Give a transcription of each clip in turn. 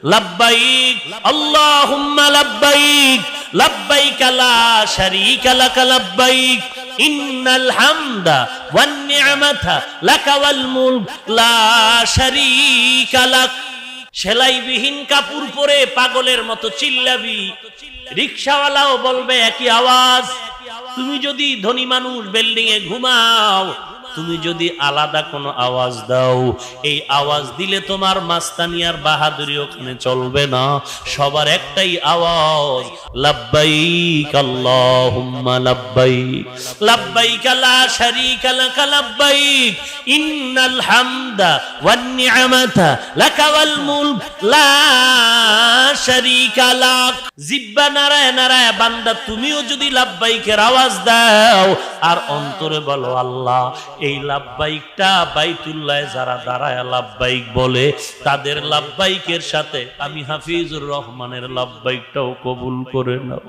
লাব্বাইক আল্লাহুম্মা লাব্বাইক লাব্বাইক লা শারীকা লাক লাব্বাইক ইন্নাল হামদা ওয়ান নি'মাতা লাকা ওয়াল মুলক লা শারীকা লাক। সেলাইবিহীন কাপড় পরে পাগলের মতো চিল্লাবি, রিকশাওয়ালাও বলবে একই আওয়াজ। তুমি যদি ধনী মানুষ বিল্ডিং এ ঘুমাও, তুমি যদি আলাদা কোনো আওয়াজ দাও, এই আওয়াজ দিলে তোমার মাস্তানিয়ার বাহাদুরি ওখানে চলবে না। সবার একটাই আওয়াজ, লাব্বাইক আল্লাহুম্মা লাব্বাইক লাব্বাইক লা শারীকা লাক লাব্বাইক ইন্নাল হামদা ওয়ান নি'মাতা লাকা ওয়াল মুলক লা শারীকা লাক। জিহ্বা নাড়ায় নাড়ায় বান্দা তুমিও যদি লাব্বাইকের আওয়াজ দাও আর অন্তরে বলো আল্লাহ, এই লাব্বাইকটা বাইতুল্লাহে যারা দাঁড়ায় লাব্বাইক বলে তাদের লাব্বাইকের সাথে আমি হাফিজুর রহমানের লাব্বাইকটাও কবুল করে নাও।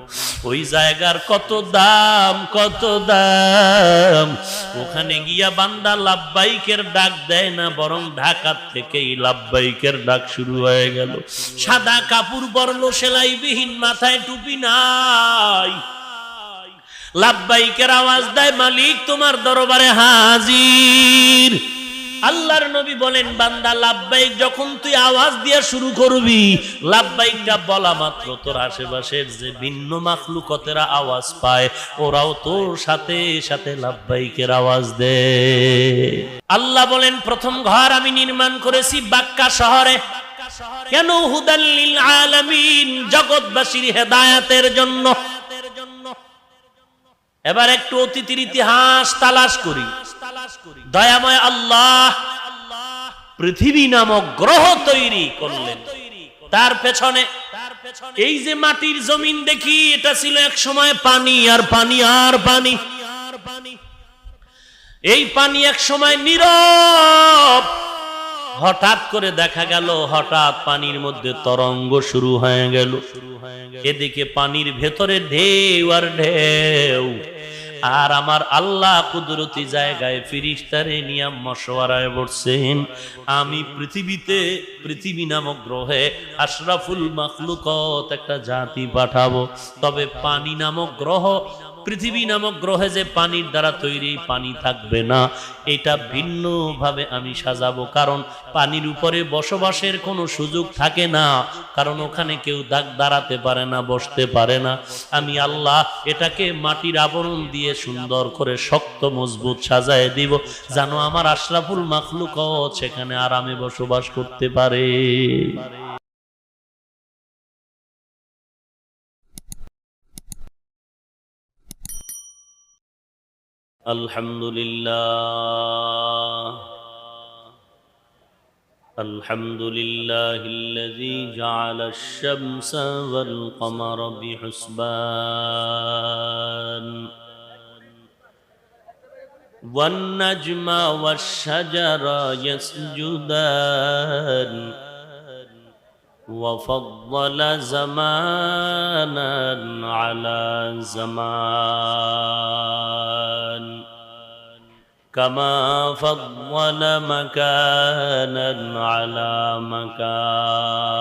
ওই জায়গার কত দাম, কত দাম। ওখানে গিয়া বান্দা লাব্বাইকের ডাক দেয় না, বরং ঢাকার থেকেই লাব্বাইকের ডাক শুরু হয়ে গেল। সাদা কাপড় পরলো, সেলাইবিহীন, মাথায় টুপি নাই, লাব্বাইকের আওয়াজ দেয়, মালিক তোমার দরবারে হাজির। আল্লাহর নবী বলেন, বান্দা লাব্বাইক যখন তুই আওয়াজ দিয়ে শুরু করবি, লাব্বাইকটা বলা মাত্র তোর আশেপাশের যে ভিন্ন মাখলুকতেরা আওয়াজ পায়, ওরাও তোর সাথে সাথে লাব্বাইকের আওয়াজ দেয়। আল্লাহ বলেন, প্রথম ঘর আমি নির্মাণ করেছি বাক্কা শহরে। কেন? হুদাল লিল আলামিন, জগৎবাসীর হেদায়েতের জন্য। এবার একটু অতীতের ইতিহাস তালাশ করি। দয়াময় আল্লাহ পৃথিবী নামক গ্রহ তৈরি করলেন। তার পেছনে এই যে মাটির জমিন দেখি, এটা ছিল এক সময় পানি আর পানি আর পানি। এই পানি এক সময় নীরব। হঠাৎ করে দেখা গেল, হঠাৎ পানির মধ্যে তরঙ্গ শুরু হয়ে গেল। এদিকে পানির ভেতরে ঢেউ আর ঢেউ। আর আমার আল্লাহ কুদরতি জায়গায় ফেরেশতারে নিয়ে মশওয়ারায় বসছেন, আমি পৃথিবী নামক গ্রহে আশরাফুল মাখলুকাত একটা জাতি পাঠাবো। তবে পানি নামক গ্রহ, পৃথিবী নামক গ্রহে যে পানির দ্বারা তৈরি, পানি থাকবে না, এটা ভিন্ন ভাবে আমি সাজাবো। কারণ পানির উপরে বসবাসের কোনো সুযোগ থাকে না, কারণ ওখানে কেউ দাঁড়াতে পারে না, বসতে পারে না। আমি আল্লাহ এটাকে মাটির আবরণ দিয়ে সুন্দর করে শক্ত মজবুত সাজায় দিব, যেন আমার আশরাফুল মাখলুকাত সেখানে আরামে বসবাস করতে পারে। আলহামদুলিল্লাহ আলহামদুলিল্লাহিল্লাযী জাআলা আশ-শামসা ওয়াল কমারা বিহুসবান ওয়ান নাজমা ওয়াশ-শাজারা ইয়াসজুদান وفضل زمانا على زمان كما فضل مكانا على مكان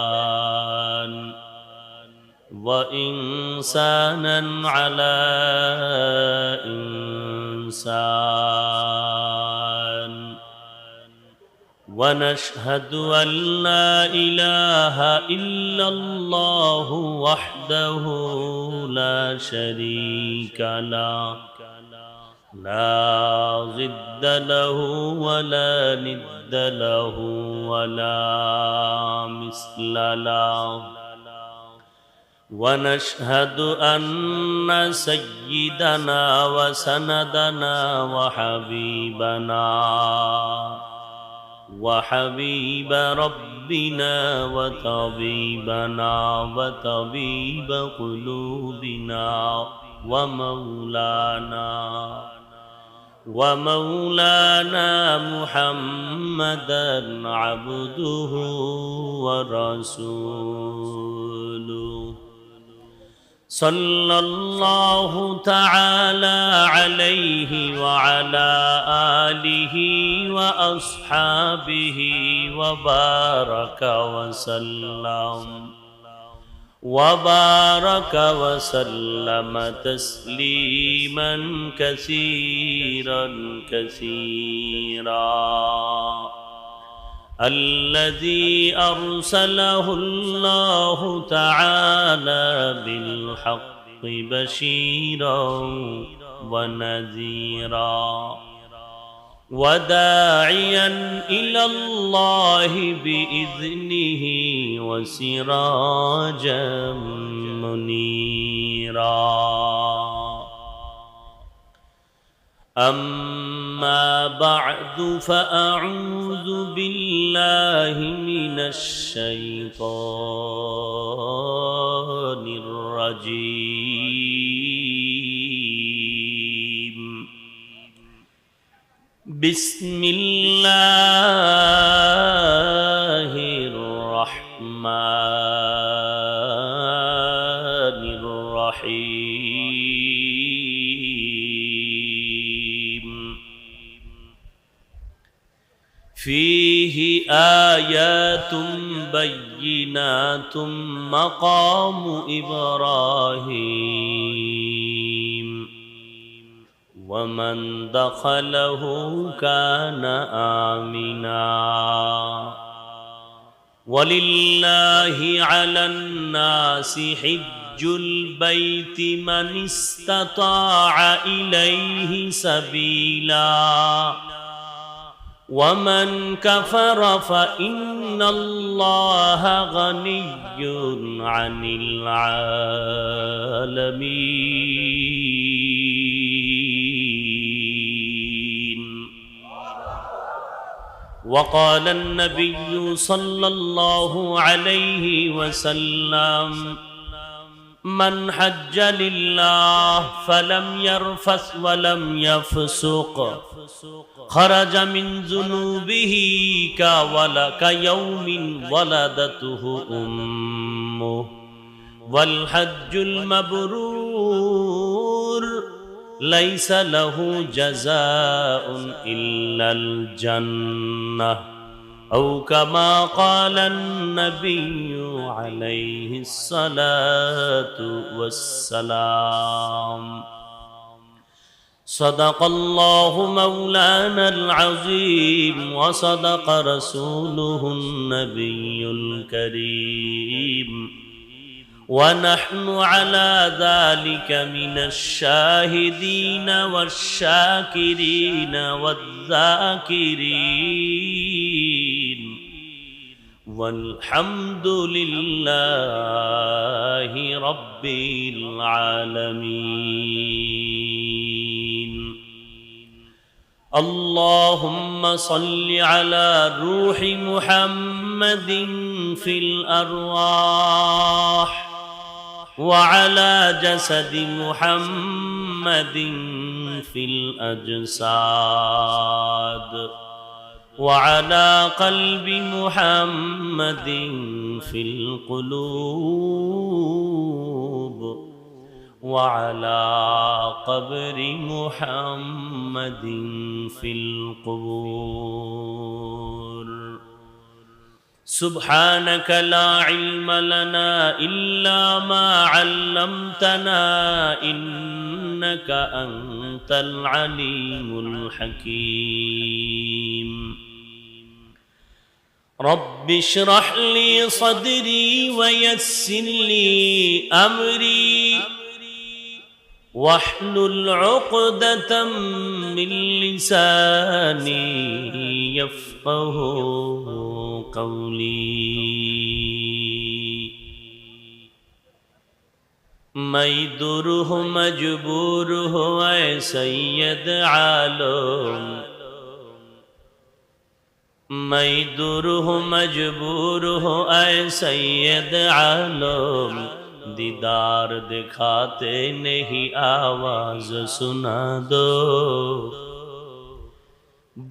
وإنسانا على إنسان ونشهد أن لا إله إلا الله وحده لا شريك له لا ضد له ولا ند له ولا مثل له ونشهد أن سيدنا وسندنا وحبيب ربنا وطبيبنا وطبيب قلوبنا ومولانا محمدا عبده ورسوله সাল্লাল্লাহু তাআলা আলাইহি ওয়া আলা আলিহি ওয়া আসহাবিহি ওয়া বারাকা ওয়া সাল্লাম وبارك وسلم تسليما كثيرا كثيرا الذي أرسله الله تعالى بالحق بشيرا ونذيرا وداعيا إلى الله بإذنه وسراجا منيرا أما بعد فأعوذ بالله من الشيطان الرجيم بسم الله الرحمن الرحيم فيه آيات بينات مقام إبراهيم ومن دخله كان آمنا ولله على الناس حج البيت من استطاع إليه سبيلا ومن كفر فإن الله غني عن العالمين. وقال النبي صلى الله عليه وسلم من حج لله فلم يرفث ولم يفسق خرج من ذنوبه كيوم ولدته أمه والحج المبرور ليس له جزاء إلا الجنة أو كما قال النبي عليه الصلاة والسلام. صدق الله مولانا العظيم وصدق رسوله النبي الكريم ونحن على ذلك من الشاهدين والشاكرين والذاكرين والحمد لله رب العالمين. اللهم صل على روح محمد في الأرواح وعلى جسد محمد في الأجساد وعلى قلب محمد في القلوب وعلى قبر محمد في القبور. سبحانك لا علم لنا إلا ما علمتنا إنك أنت العليم الحكيم. رب اشرح لي صدري ويسر لي أمري واحلل عقدة من لساني يفقه قولي. میں در ہو مجبور ہو اے سید عالم، میں در ہو مجبور ہو اے سید عالم، دیدار دکھاتے نہیں آواز سنا دو،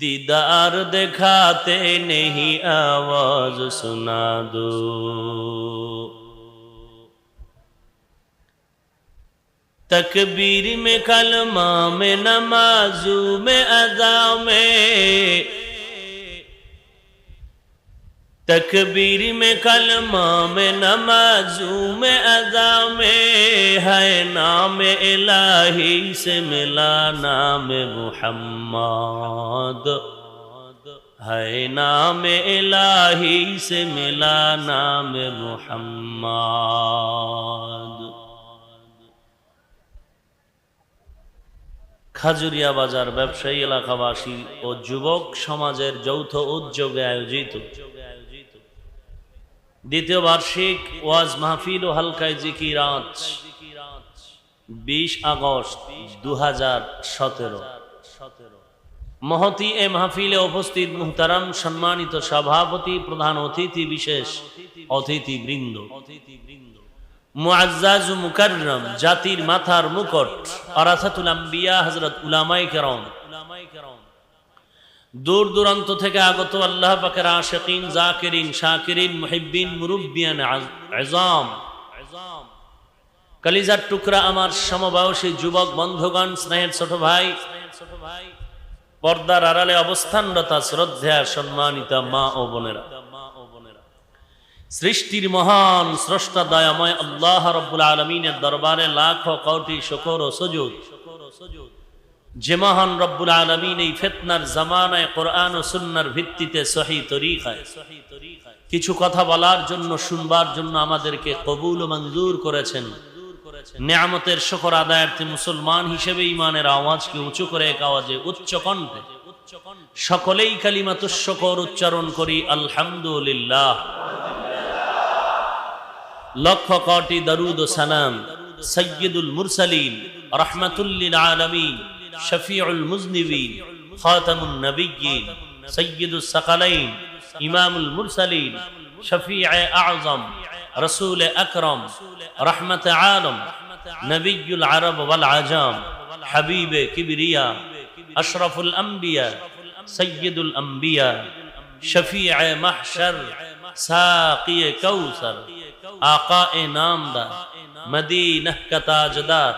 دیدار دکھاتے نہیں آواز سنا دو. तकबीर में कलमा में नमाजू में अदा में, तकबीर में कलमा में नमाजू में अदा में, है नाम इलाही से मिला नाम मुहम्मद, है नाम इलाही से मिला नाम मुहम्मद। খাজুরিয়া বাজার ব্যবসায়ী এলাকাবাসী ও যুবক সমাজের যৌথ উদ্যোগে আয়োজিত দ্বিতীয় বার্ষিক ওয়াজ মাহফিল ও হালকায়ে জিকিরাত 20 আগস্ট 2017। মহতি এ মাহফিলে উপস্থিত মুহতারাম সম্মানিত সভাপতি, প্রধান অতিথি, বিশেষ অতিথিবৃন্দ, মুআজ্জাজ ও মুকাররম, জাতির মাথার মুকুট, ওয়ারাসাতুল আম্বিয়া হযরত উলামায়ে কেরাম, দূর দূরান্ত থেকে আগত আল্লাহ পাকের আশিকিন, জাকিরিন, শাকিরিন, মুহিব্বিন, মুরব্বিয়ান আযম, কলিজার টুকরা আমার সমবয়সী যুবক বন্ধুগণ, স্নেহের ছোট ভাই, পর্দার আড়ালে অবস্থানরত শ্রদ্ধা সম্মানিতা মা ও বোনেরা, সৃষ্টির মহান স্রষ্টা দয়াময় আল্লাহ রাব্বুল আলামিনের দরবারে লাখ কোটি শুকর ও সুজুদ, যে মহান রব্বুল আলামিন এই ফিতনার জামানায় কোরআন ও সুন্নাহর ভিত্তিতে সহিহ তরিকায় কিছু কথা বলার জন্য, শুনবার জন্য আমাদেরকে কবুল ও মঞ্জুর করেছেন। নিয়ামতের শুকর আদায়ার্থে মুসলমান হিসেবে ঈমানের আওয়াজকে উঁচু করে এক আওয়াজে উচ্চ কণ্ঠে সকলেই কালিমাতুশ শুকর উচ্চারণ করি, আলহামদুলিল্লাহ। লক্ষ কোটি দরুদ ও সালাম সাইয়্যিদুল মুরসালিন, রাহমাতুল লিল আলামিন, শফিউল মুজনিবিন, খাতামুন নবিয়্যিন, সাইয়্যিদুস সাকালাইন, ইমামুল মুরসালিন, শফিয়ে আযম, রাসূল আকরাম, রহমত আলম, নবিয়্যুল আরব ওয়াল আজাম, হাবিবে কিবরিয়া, আশরাফুল আম্বিয়া, সাইয়্যিদুল আম্বিয়া, শফিয়ে মাহশর, সাকিয়ে কাউসার, आकाए नामदार, मदीना का ताजदार,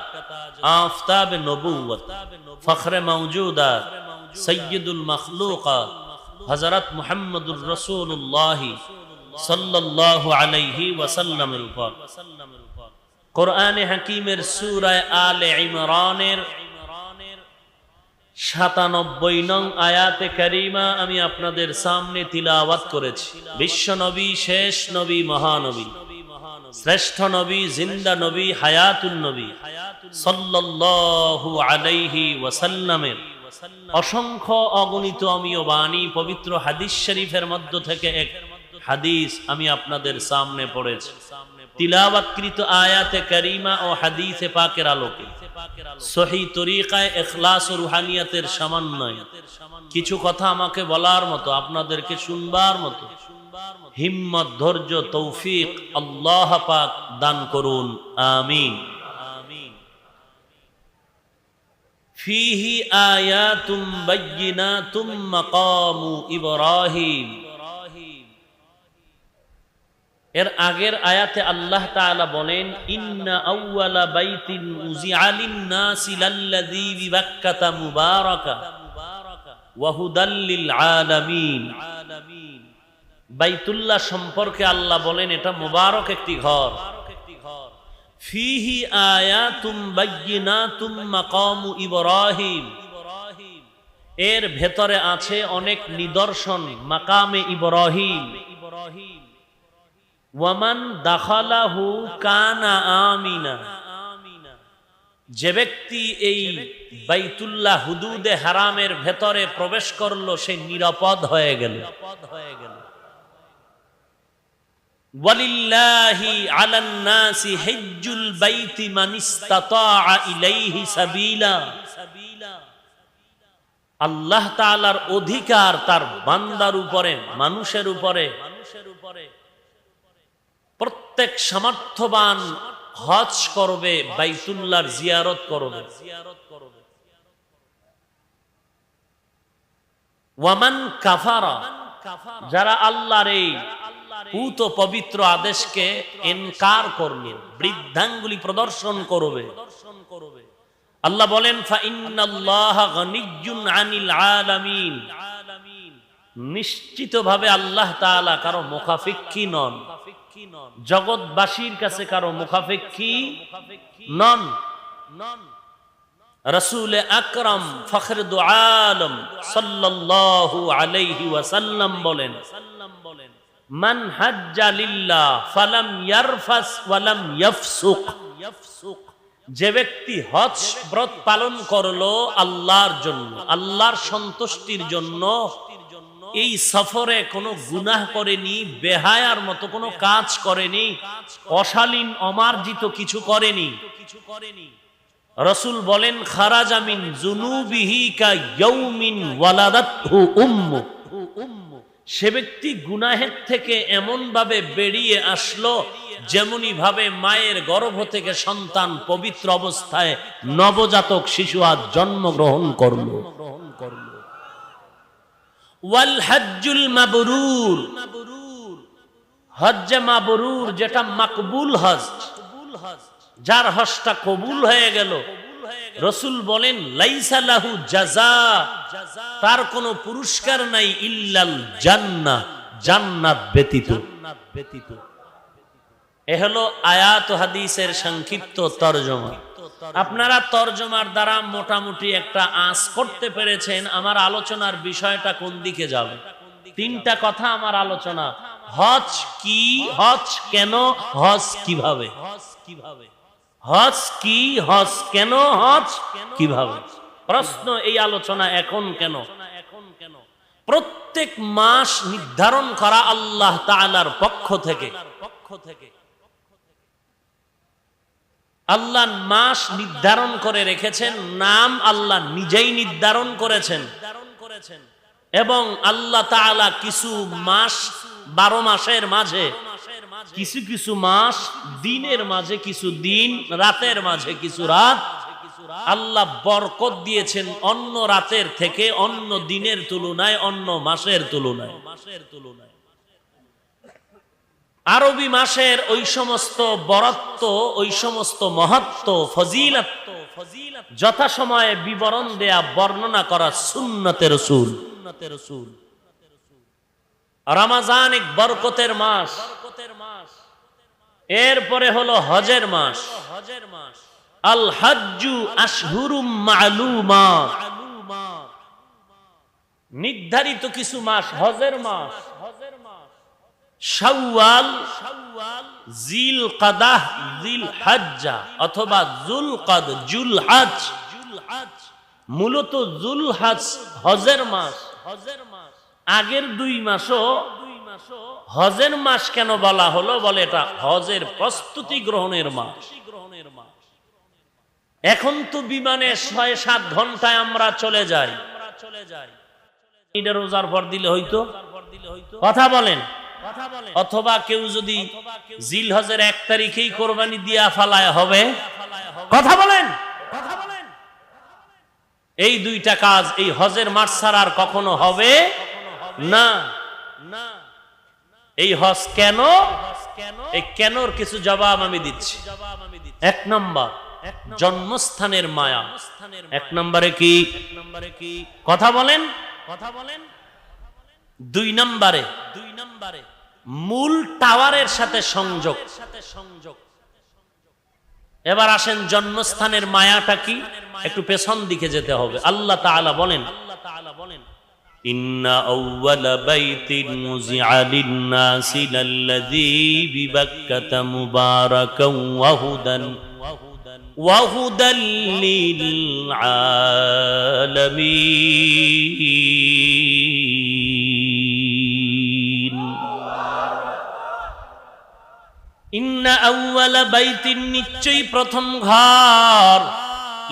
आफताब नबूवत, फख्र मौजूदात, सय्यदुल मखलूकात, हजरत मुहम्मदुर रसूलुल्लाह सल्लल्लाहु अलैहि वसल्लम ऊपर कुरान हकीमेर सूरा आले इमरानेर 97 নং আয়াতে কারিমা আমি আপনাদের সামনে তিলাওয়াত করেছি। বিশ্ব নবী, শেষ নবী, মহানবী, শ্রেষ্ঠ নবী, জিন্দা নবী, হায়াতুন নবী সাল্লাল্লাহু আলাইহি ওয়াসাল্লামের অসংখ্য অগণিত অমীয় বাণী, পবিত্র হাদিস শরীফের মধ্য থেকে এক হাদিস আমি আপনাদের সামনে পড়েছি। তিলাওয়াতকৃত আয়াতে কারিমা ও হাদিসে পাকের আলোকে সহিহ তরিকায় ইখলাস ও রুহানিয়াতের সমন্বয়ে কিছু কথা আমাকে বলার মতো, আপনাদেরকে শুনবার মতো হিম্মত, ধৈর্য, তৌফিক আল্লাহ পাক দান করুন, আমিন। ফীহি আয়াতুম বায়্যিনাতুম মাকামু ইব্রাহিম। এর আগের আয়াতে আল্লাহ তাআলা বলেন, ইন্না আউওয়ালা বাইতিন উযিআ লিন-নাসি লাল্লাযী বিবাক্কাতা মুবারাকা ওয়া হুদাল লিল আলামিন। বাইতুল্লাহ সম্পর্কে আল্লাহ বলেন এটা মুবারক একটি ঘর। ফীহি আয়াতুম বায়্যিনাতুম মাকামু ইব্রাহিম, এর ভেতরে আছে অনেক নিদর্শন মাকামে ইব্রাহিম। ওয়ামান দাখালাহু কানা আমিনা, যে ব্যক্তি এই বাইতুল্লাহ হুদুদে হারামের ভেতরে প্রবেশ করলো সে নিরাপদ হয়ে গেল। ওয়ালিল্লাহি আলান নাসি হিজ্জুল বাইতি মান ইসতাতাআ ইলাইহি সাবিলা, আল্লাহ তাআলার অধিকার তার বান্দার উপরে, মানুষের উপরে, প্রত্যেক সামর্থ্যবান হজ করবে, বাইতুল্লাহর জিয়ারত করবে। ওয়ামান কাফারা, যারা আল্লাহর এই পূত পবিত্র আদেশকে ইনকার করবে, বৃদ্ধাঙ্গুলি প্রদর্শন করবে, আল্লাহ বলেন ফাইন্নাল্লাহা গনিয়্যুন আনিল আলামিন, নিশ্চিতভাবে আল্লাহ তাআলা কারো মুখাপেক্ষী নন, জগৎবাসীর কাছে কারো মুখাপেক্ষী নন। রাসূল আকরাম ফখর দু আলম সাল্লাল্লাহু আলাইহি ওয়াসাল্লাম বলেন, মান হাজ্জা লিল্লাহ ফালাম ইয়ারফাস ওয়ালাম ইয়াফসুক, যে ব্যক্তি হজ ব্রত পালন করলো আল্লাহর জন্য, আল্লাহর সন্তুষ্টির জন্য, এই সফরে কোনো গুনাহ করেনি, বেহায়ার মতো কোনো কাজ করেনি, অশালীন অমার্জিত কিছু করেনি, রাসূল বলেন খারাজা মিন যুনুবিহি কা ইয়াউমিন ওয়ালাদাতহু উম্মু, সে ব্যক্তি গুনাহের থেকে এমন ভাবে বেরিয়ে আসলো যেমনি ভাবে মায়ের গর্ভ থেকে সন্তান পবিত্র অবস্থায় নবজাতক শিশু আজ জন্মগ্রহণ করলো। ওয়াল হজ্জুল মাবরুর, হজ্জে মাবরুর যেটা মাকবুল হজ, যার হজটা কবুল হয়ে গেল, রাসূল বলেন লাইসা লাহু জাযা, তার কোনো পুরস্কার নাই ইল্লাল জান্নাহ, জান্নাত ব্যতীত। এ হলো আয়াত ও হাদিসের সংক্ষিপ্ত তরজমা। আপনারা তরজমার দ্বারা মোটামুটি একটা আঁচ করতে পেরেছেন আমার আলোচনার বিষয়টা কোন দিকে যাবে। তিনটা কথা আমার আলোচনা: হজ কি, হজ কেন, হজ কিভাবে। হজ কি, হজ কেন, হজ কিভাবে। প্রশ্ন, এই আলোচনা এখন কেন? প্রত্যেক মাস নির্ধারণ করা আল্লাহ তাআলার পক্ষ থেকে। আল্লাহ মাস নির্ধারণ করে রেখেছেন, নাম আল্লাহ নিজেই নির্ধারণ করেছেন, এবং আল্লাহ তাআলা কিছু মাস 12 মাসের মাঝে কিছু কিছু মাস দিনের মাঝে কিছু দিন, রাতের মাঝে কিছু রাত আল্লাহ বরকত দিয়েছেন অন্য রাতের থেকে, অন্য দিনের তুলনায়, অন্য মাসের তুলনায়। আরবি মাসের ওই সমস্ত বরত্ব, ওই সমস্ত মহত্ব, ফজিলত যথাসময়ে বিবরণ দেয়া, বর্ণনা করা সুন্নতে রাসূল। রমজান এক বরকতের মাস, এরপরে হলো হজের মাস। আল হজ্জু আশহুরুম মা'লুমাত, নির্ধারিত কিছু মাস, হজের মাস শাওয়াল, জিলকাদাহ, জিলহজ্জা অথবা জুলকাদ, জুলহজ। মূলত জুলহজ হজের মাস। আগের 2 মাসও হজের মাস কেন বলা হলো? বলে এটা হজের প্রস্তুতি গ্রহণের মাস। এখন তো বিমানে 6-7 ঘন্টায় আমরা চলে যাই, এটা রোজার পর দিলে হইতো, কথা বলেন। অথবা কেউ যদি জিলহজের 1 তারিখেই কোরবানি দিয়া ফালায় হবে, কথা বলেন। এই 2টা কাজ এই হজের মাস ছাড়া আর কখনো হবে না। এই হজ কেন, এই কেনর কিছু জবাব আমি দিচ্ছি। 1 নম্বর জন্মস্থানের মায়া। 1 নম্বরে কি, কথা বলেন। 2 নম্বরে মূল টাওয়ারের সাথে সংযোগ। এবার আসেন জন্মস্থানের মায়াটা কি, একটু পেছন দিকে যেতে হবে। আল্লাহ তাআলা বলেন, ইন্না আউওয়ালা বাইতিন মুযিআ লিন-নাসি লাল্লাযী বিবাক্কাতা মুবারাকান ওয়া হুদান লিল আলামিন। ইন্না আউওয়ালা বাইতিন, নিশ্চয়ই প্রথম ঘর,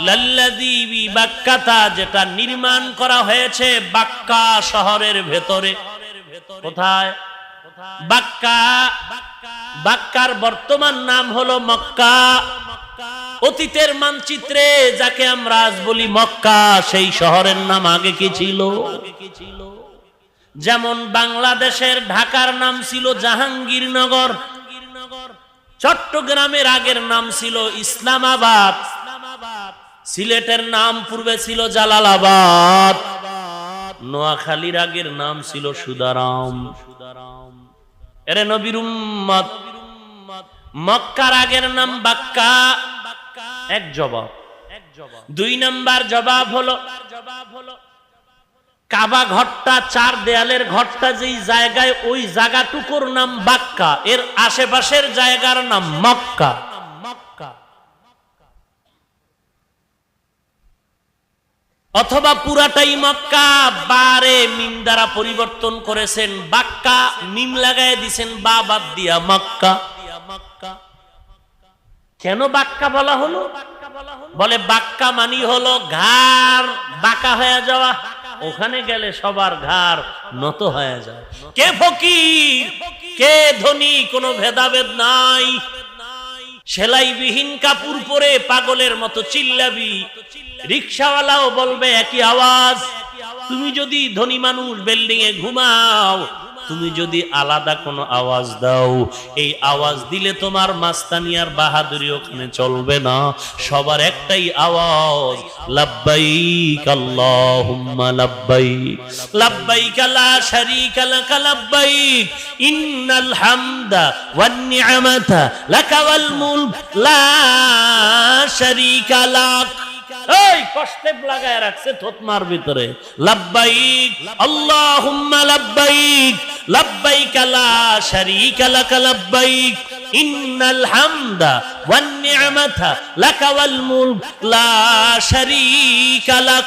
লাল্লাযী বিবাক্কাতা, যেটা নির্মাণ করা হয়েছে বাক্কা শহরের ভেতরে। কোথায়? বাক্কা। বাক্কার বর্তমান নাম হলো মক্কা। অতীতের মানচিত্রে যাকে আমরা আজ বলি মক্কা, সেই শহরের নাম আগে কি ছিল? যেমন বাংলাদেশের ঢাকার নাম ছিল জাহাঙ্গীরনগর, চট্টগ্রামের আগের নাম ছিল ইসলামাবাদ, সিলেটের নাম পূর্বে ছিল জালালাবাদ, নোয়াখালীর আগের নাম ছিল সুদারাম। এরে নবীর উম্মত, মক্কার আগের নাম বাক্কা। এক জবাব। 2 নাম্বার জবাব হলো কাবা ঘরটা, 4 দেয়ালের ঘরটা যেই জায়গায়, ওই জায়গাটুকুর নাম বাক্কা, এর আশেপাশের জায়গার নাম মক্কা। অথবা পুরাটাই মক্কা, বারে মিম দ্বারা পরিবর্তন করেছেন, বাক্কা মিম লাগায় দিছেন বা বাদ দিয়া মক্কা। কেন বাক্কা বলা হলো? বলে বাক্কা মানি হলো ঘাড় বাঁকা হয়ে যাওয়া, ওখানে গেলে সবার ঘাড় নত হয়ে যায়। কে ফকির কে ধনী কোনো ভেদাভেদ নাই। সেলাইবিহীন কাপড় পরে পাগলের মতো চিল্লাবি, রিকশাওয়ালাও বলবে একই আওয়াজ। তুমি যদি ধনী মানুষ বিল্ডিং এ ঘুমাও, তুমি যদি আলাদা কোনো আওয়াজ দাও, এই আওয়াজ দিলে তোমার মাস্তানিয়ার বাহাদুরি ওখানে চলবে না। সবার একটাই আওয়াজ, লাব্বাইক আল্লাহুম্মা লাব্বাইক, লাব্বাইক লা শারীকা লাক লাব্বাইক, ইন্নাল হামদা ওয়ান নি'মাতা লাকা ওয়াল মুলক লা শারীকা লাক। এই কষ্টে লাগায় রাখছে থতমার ভিতরে, লাব্বাইক আল্লাহুম্মা লাব্বাইক, লাব্বাইক লা শারীকা লাক লাব্বাইক, ইন্নাল হামদা ওয়ান নি'মাতা লাকা ওয়াল মুলক লা শারীকা লাক।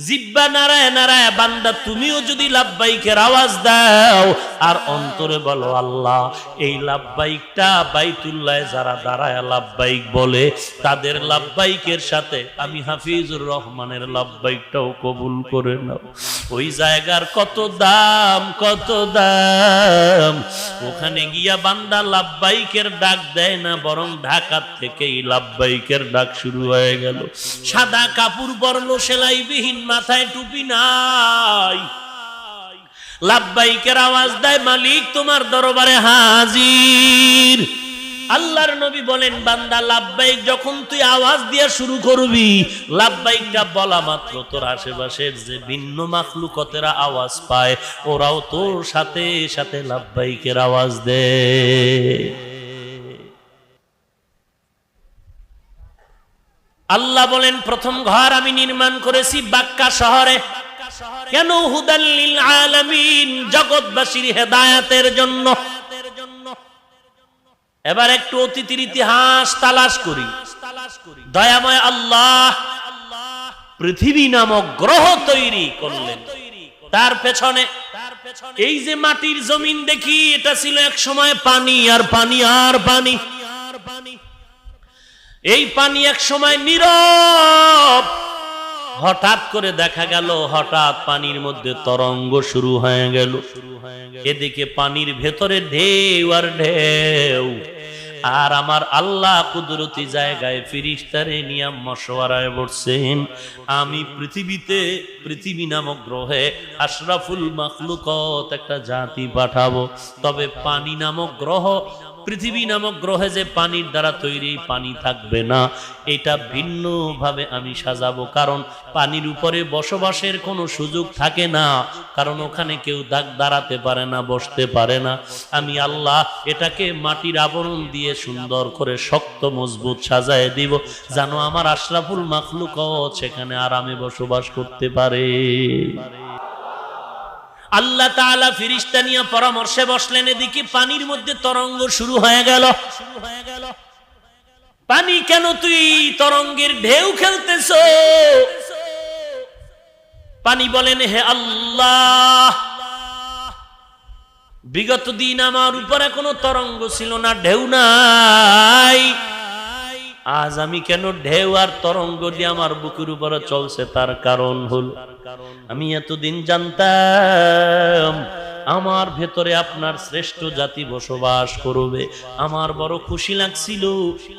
জিব্বা নাড়ায় নাড়ায় বান্দা তুমিও যদি লাব্বাইকের আওয়াজ দাও আর অন্তরে বলো আল্লাহ, এই লাব্বাইকটা বাইতুল্লাহ যারা দাঁড়ায় লাব্বাইক বলে, তাদের লাব্বাইকের সাথে আমি হাফিজুর রহমানের লাব্বাইকটাও কবুল করে নাও। ওই জায়গার কত দাম, কত দাম। ওখানে গিয়া বান্দা লাব্বাইকের ডাক দেয় না, বরং ঢাকা থেকেই লাব্বাইকের ডাক শুরু হয়ে গেল। সাদা কাপড় পরলো, সেলাইবিহীন, মাথায় টুপি নাই, লাব্বাইকের আওয়াজ দেয়, মালিক তোমার দরবারে হাজির। আল্লাহর নবী বলেন, বান্দা লাব্বাইক যখন তুই আওয়াজ দিয়া শুরু করবি, লাব্বাইকটা বলা মাত্র তোর আশেপাশের যে ভিন্ন মাখলুকতেরা আওয়াজ পায়, ওরাও তোর সাথে সাথে লাব্বাইকের আওয়াজ দেয়। আল্লাহ বলেন, প্রথম ঘর আমি নির্মাণ করেছি বাক্কা শহরে। কেন? হুদাল লিল আলামিন, জগৎবাসীর হেদায়েতের জন্য। এবার একটু অতীতের ইতিহাস তালাশ করি। দয়াময় আল্লাহ পৃথিবী নামক গ্রহ তৈরি করলেন, তার পেছনে এই যে মাটির জমিন দেখি, এটা ছিল এক সময় পানি আর পানি আর পানি। এই পানি এক সময় নীরব, হঠাৎ করে দেখা গেল হঠাৎ পানির মধ্যে তরঙ্গ শুরু হয়ে গেল। এদিকে পানির ভেতরে ঢেউ আর ঢেউ, আর আমার আল্লাহ কুদরতি জায়গায় ফেরেশতারে নিয়ে মশওয়ারায় বসছেন, আমি পৃথিবী নামক গ্রহে আশরাফুল মাখলুকাত একটা জাতি পাঠাবো। তবে পানি নামক গ্রহ, পৃথিবী নামক গ্রহে যে পানির দ্বারা তৈরি, পানি থাকবে না, এটা ভিন্ন ভাবে আমি সাজাবো। কারণ পানির উপরে বসবাসের কোনো সুযোগ থাকে না, কারণ ওখানে কেউ দাঁড়াতে পারে না, বসতে পারে না। আমি আল্লাহ এটাকে মাটির আবরণ দিয়ে সুন্দর করে শক্ত মজবুত সাজায় দিব, যেন আমার আশরাফুল মাখলুকাত সেখানে আরামে বসবাস করতে পারে। আল্লাহ তাআলা ফেরেশতা নিয়ে পরামর্শে বসলেন। এদিকে পানির মধ্যে তরঙ্গ শুরু হয়ে গেল। পানি, কেন তুই তরঙ্গের ঢেউ খেলতেছ? পানি বলেন, হে আল্লাহ, বিগত দিন আমার উপরে কোনো তরঙ্গ ছিল না, ঢেউ নাই। আজ আমি কেন ঢেউ আর তরঙ্গ দিয়ে আমার বুকের উপরে চলছে? তার কারণ হল, আমি এতদিন জানতাম আমার ভেতরে আপনার শ্রেষ্ঠ জাতি বসবাস করবে। আমার বড় খুশি লাগছিল,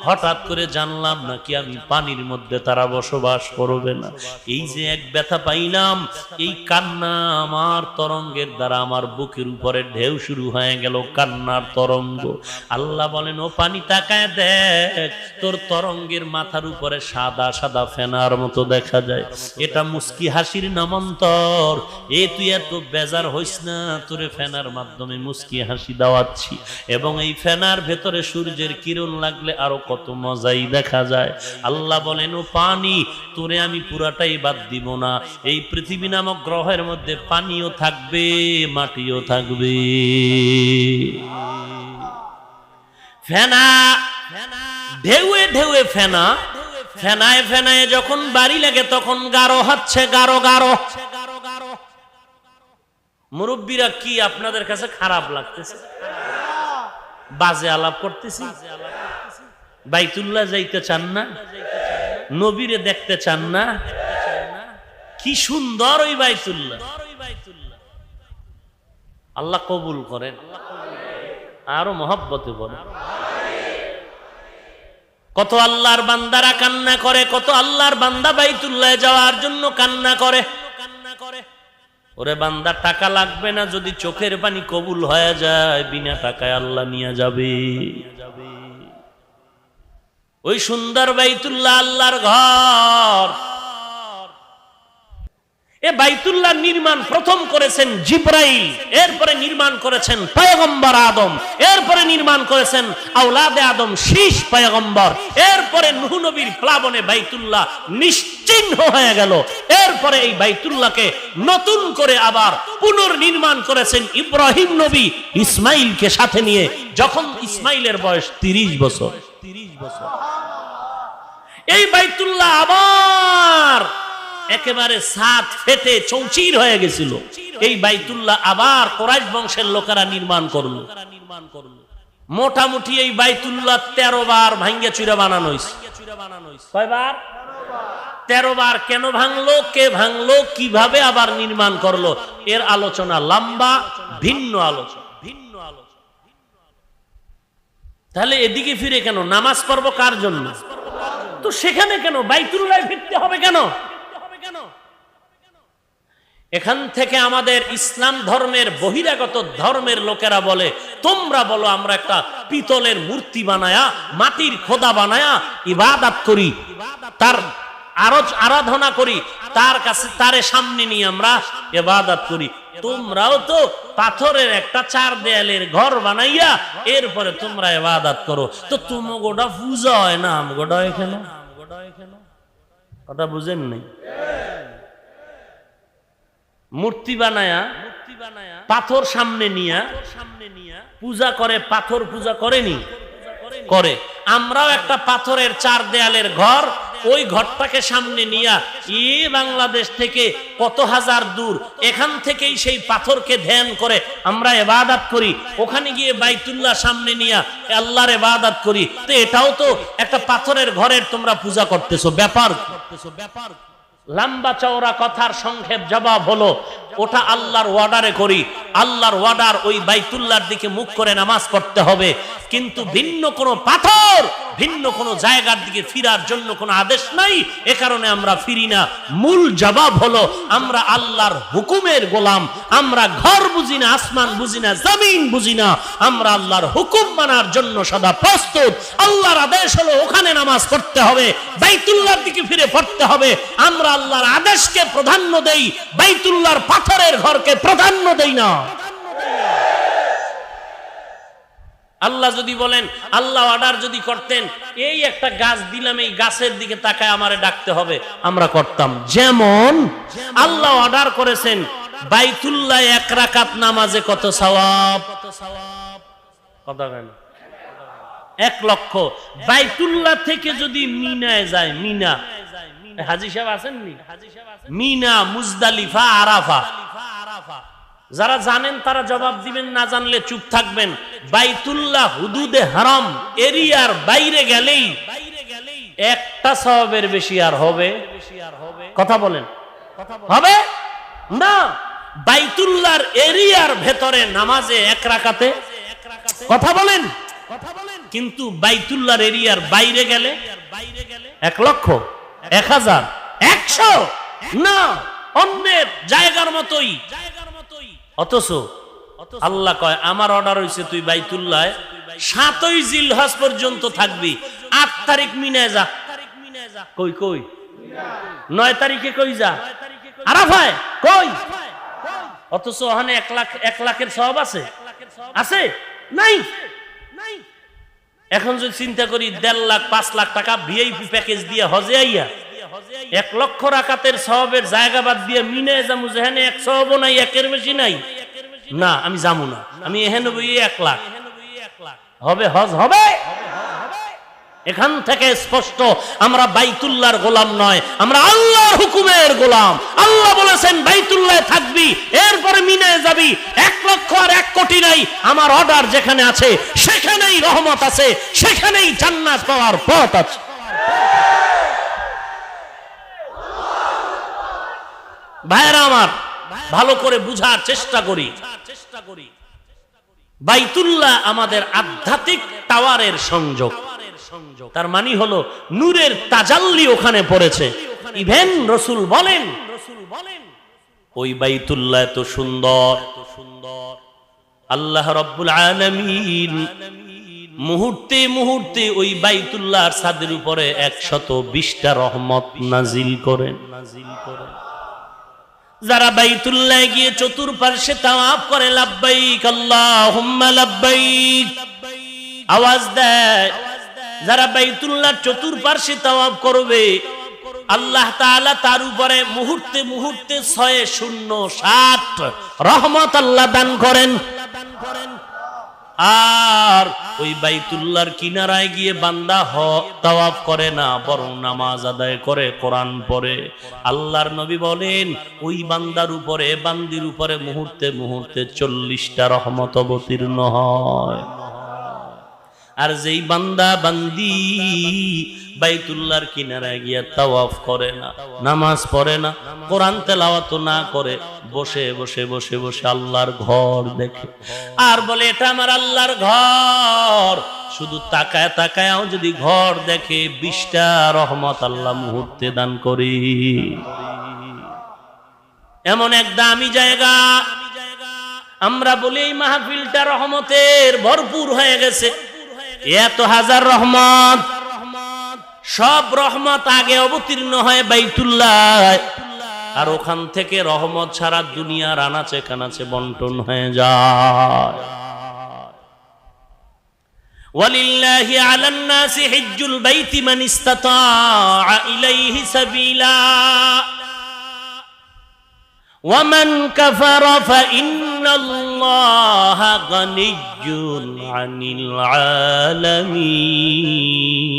হঠাৎ করে জানলাম নাকি আমি পানির মধ্যে তারা বসবাস করবে না। এই যে এক ব্যথা পাইলাম, এই কান্না আমার তরঙ্গের দ্বারা আমার বুকের উপরে ঢেউ শুরু হয়ে গেল, কান্নার তরঙ্গ। আল্লাহ বলেন, ও পানি তাকায় দেখ, তোর তরঙ্গের মাথার উপরে সাদা সাদা ফেনার মতো দেখা যায়। এটা মুস্কি হাসির নামান্তর। এ তুই এত বেজার হইস না, তোরে ফেনার মাধ্যমে মুস্কি হাসি দেওয়াচ্ছি, এবং এই ফেনার ভেতরে সূর্যের কিরণ লাগলে আরো কত মজাই দেখা যায়। আল্লাহ বলেন, ও পানি, তোরে আমি পুরাটাই বাদ দিব না। এই পৃথিবী নামক গ্রহের মধ্যে পানিও থাকবে, মাটিও থাকবে। ফেনা, ঢেউয়ে ঢেউয়ে ফেনা, ফেনায় ফেনায় যখন বাড়ি লাগে তখন গাঢ় হচ্ছে, গাঢ় গাঢ়। মুরব্বীরা কি আপনাদের কাছে খারাপ লাগতেছে? বাজে আলাপ করতেছি? বাইতুল্লাহ যাইতে চান না? নবীরে দেখতে চান না? কি সুন্দর ওই বাইতুল্লাহ। আল্লাহ কবুল করেন, আরো মহব্বতে বলেন। কত আল্লাহর বান্দারা কান্না করে, কত আল্লাহর বান্দা বাইতুল্লাহ যাওয়ার জন্য কান্না করে। ওরে বান্দা, টাকা লাগবে না, যদি চোখের পানি কবুল হয়ে যায় বিনা টাকায় আল্লাহ নিয়ে যাবে। ওই সুন্দর বাইতুল্লাহ আল্লাহর ঘর। এ বাইতুল্লাহ নির্মাণ প্রথম করেছেন জিবরাইল, এরপরে নির্মাণ করেছেন পয়গম্বর আদম, এরপরে নির্মাণ করেছেন আওলাদে আদম শীষ পয়গম্বর, এরপরে নূহ নবীর প্লাবনে বাইতুল্লাহ নিশ্চিহ্ন হয়ে গেল। এরপরে এই বাইতুল্লাহকে নতুন করে আবার পুনর্নির্মাণ করেছেন ইব্রাহিম নবী ইসমাইলকে সাথে নিয়ে, যখন ইসমাইলের বয়স 30 বছর। এই বাইতুল্লাহ আবার একেবারে ছাদ ফেটে চৌচির হয়ে গেছিল। এই বাইতুল্লাহ আবার কুরাইশ বংশের লোকেরা নির্মাণ করলো। মোটামুটি এই বাইতুল্লাহ 13 বার ভাঙ্গে চুরা বানানো হয়েছে। কয়বার? 13 বার। কেন ভাঙলো, কে ভাঙলো, কিভাবে আবার নির্মাণ করলো, এর আলোচনা লম্বা, ভিন্ন আলোচনা। তাহলে এদিকে ফিরে কেন? নামাজ পড়ব কার জন্য? তো সেখানে কেন বাইতুল্লাহ ফিরতে হবে কেন? এখান থেকে আমাদের ইসলাম ধর্মের বহিরাগত ধর্মের লোকেরা বলে, তোমরা বলো আমরা একটা পিতলের মূর্তি বানায়া, মাটির খোদা বানায়া ইবাদত করি, তার আরাধনা করি, তার কাছে তারে সামনে নিয়ে আমরা ইবাদত করি। তোমরাও তো পাথরের একটা 4 দেয়ালের ঘর বানাইয়া এরপরে তোমরা ইবাদত করো। তো তুমি গোটা পূজা হয় না, আমগোটা এখানে কথা বুঝেন নাই? মূর্তি বানায়া পাথর সামনে নিয়া পূজা করে, পাথর পূজা করেনি? করে। আমরাও একটা পাথরের 4 দেয়ালের ঘর, ওই ঘরটাকে সামনে নিয়া বাংলাদেশ থেকে কত হাজার দূর, এখান থেকেই সেই পাথরকে ধ্যান করে আমরা ইবাদত করি। ওখানে গিয়ে বাইতুল্লাহ সামনে নিয়া আল্লাহর ইবাদত করি। তো এটাও তো একটা পাথরের ঘরের তোমরা পূজা করতেছো। ব্যাপার লম্বা চওড়া কথার সংক্ষেপ জবাব হলো, ওটা আল্লাহর ওয়ার্ডারে করি। আল্লাহর ওয়ার্ডার ওই বাইতুল্লাহর দিকে মুখ করে নামাজ পড়তে হবে, কিন্তু ভিন্ন কোনো পাথর, ভিন্ন কোনো জায়গার দিকে ফিরার জন্য কোনো আদেশ নাই। এ কারণে আমরা ফিরি না। মূল জবাব হলো, আমরা আল্লাহর হুকুমের গোলাম। আমরা ঘর বুঝি না, আসমান বুঝি না, জমিন বুঝি না, আমরা আল্লাহর হুকুম মানার জন্য সদা প্রস্তুত। আল্লাহর আদেশ হলো ওখানে নামাজ পড়তে হবে, বাইতুল্লাহর দিকে ফিরে পড়তে হবে। আমরা আল্লাহর আদেশকে প্রাধান্য দেই, বাইতুল্লাহর পাথরের ঘরকে প্রাধান্য দেই না। আল্লাহ যদি বলেন, আল্লাহ অর্ডার যদি করতেন, এই একটা গাছ দিলাম, এই গাছের দিকে তাকায় আমারে ডাকতে হবে, আমরা করতাম। যেমন আল্লাহ অর্ডার করেছেন বাইতুল্লাহ 1 রাকাত নামাজে কত সওয়াব, কথা বলেন 1 লক্ষ। বাইতুল্লাহ থেকে যদি মিনায় যায়, মিনা, হাজী সাহেব আছেন নি? মিনা, মুজদালিফা, আরাফা, যারা জানেন তারা জবাব দিবেন, না জানলে চুপ থাকবেন। বাইতুল্লাহ হুদুদে হারাম এরিয়ার বাইরে গেলেই একটা সওয়াবের বেশি আর হবে? কথা বলেন, হবে না। বাইতুল্লাহর এরিয়ার ভেতরে নামাজে এক রাকাতে, কথা বলেন, কিন্তু বাইতুল্লাহর এরিয়ার বাইরে গেলে 1 লক্ষ, 1000, 100 না, অন্যের জায়গার মতোই। অথচ আল্লাহ কয় আমার অর্ডার হইছে তুই বাইতুল্লাহ 7ই জিলহজ পর্যন্ত থাকবি, 8 তারিখ মিনায় যা। কই কই 9 তারিখে কই যা আরাফায় কই? অথচ ওখানে 1 লাখের সওয়াব আছে, আছে নাই? এখন যদি চিন্তা করি 1.5 লাখ 5 লাখ টাকা ভিআইপি প্যাকেজ দিয়ে হজে আইয়া 1 লক্ষ রাকাতের সওয়াবের জায়গা বাদ দিয়ে মিনায় যামু, যেখানে 1 সওয়াবও নাই, 1-এর বেশি নাই, না আমি যাবো না, আমি এখানে বই 1 লাখ হবে, হজ হবে। এখান থেকে স্পষ্ট আমরা বাইতুল্লাহর গোলাম নয়, আমরা আল্লাহর হুকুমের গোলাম। আল্লাহ বলেছেন বাইতুল্লাহ থাকবি, এরপরে মিনায় যাবি। 1 লক্ষ আর 1 কোটি নাই, আমার অর্ডার যেখানে আছে সেখানেই রহমত আছে, সেখানেই জান্নাত পাওয়ার পথ আছে। ভাইরা আমার, ভালো করে বুঝার চেষ্টা করি। বাইতুল্লাহ আমাদের আধ্যাত্মিক টাওয়ারের সংযোগ। তার মানে হলো নূরের তাজাল্লি ওখানে পড়েছে। ইভেন রাসূল বলেন ওই বাইতুল্লাহ এত সুন্দর, আল্লাহ রাব্বুল আলামিন মুহূর্তে মুহূর্তে ওই বাইতুল্লাহর ছাদের উপরে 120টা রহমত নাজিল করেন। যারা বাইতুল্লাহ গিয়ে চতুর্পার্শ্বে তাওয়াফ করে লাব্বাইক আল্লাহুম্মা লাব্বাইক আওয়াজ দেয়, যারা বাইতুল্লাহ চতুর্পার্শ্বে তাওয়াফ করবে আল্লাহ তাআলা তার উপরে মুহূর্তে মুহূর্তে 607 রহমত আল্লাহ দান করেন। আর ওই বাইতুল্লাহর কিনারায় গিয়ে বান্দা তাওয়াফ করে না, বরং নামাজ আদায় করে, কোরআন পড়ে। আল্লাহর নবী বলেন ওই বান্দার উপরে, বান্দির উপরে মুহূর্তে মুহূর্তে 40টা রহমত অবতীর্ণ হয়। আর যেই বান্দা বান্দি বাইতুল্লাহর কিনারায় গিয়ে তাওয়াফ করে না, নামাজ পড়ে না, কোরআন তেলাওয়াত না করে, বসে বসে বসে বসে আল্লাহর ঘর দেখে আর বলে এটা আমার আল্লাহর ঘর, শুধু তাকায় তাকায়ও যদি ঘর দেখে 20টা রহমত আল্লাহ মুহূর্তে দান করি। এমন এক দামি জায়গা, আমরা বলি এই মাহফিলটা রহমতের ভরপুর হয়ে গেছে। এত হাজার রহমত, সব রহমত আগে অবতীর্ণ হয় বাইতুল্লাহ, আর ওখান থেকে রহমত সারা দুনিয়ার আনাচে কানাচে বন্টন হয়ে যায়। ওয়ালিল্লাহি আলান নাসি হিজ্জুল বাইতি মান ইসতাতাআ ইলাইহি সাবিলা ومن كفر فإن الله غني عن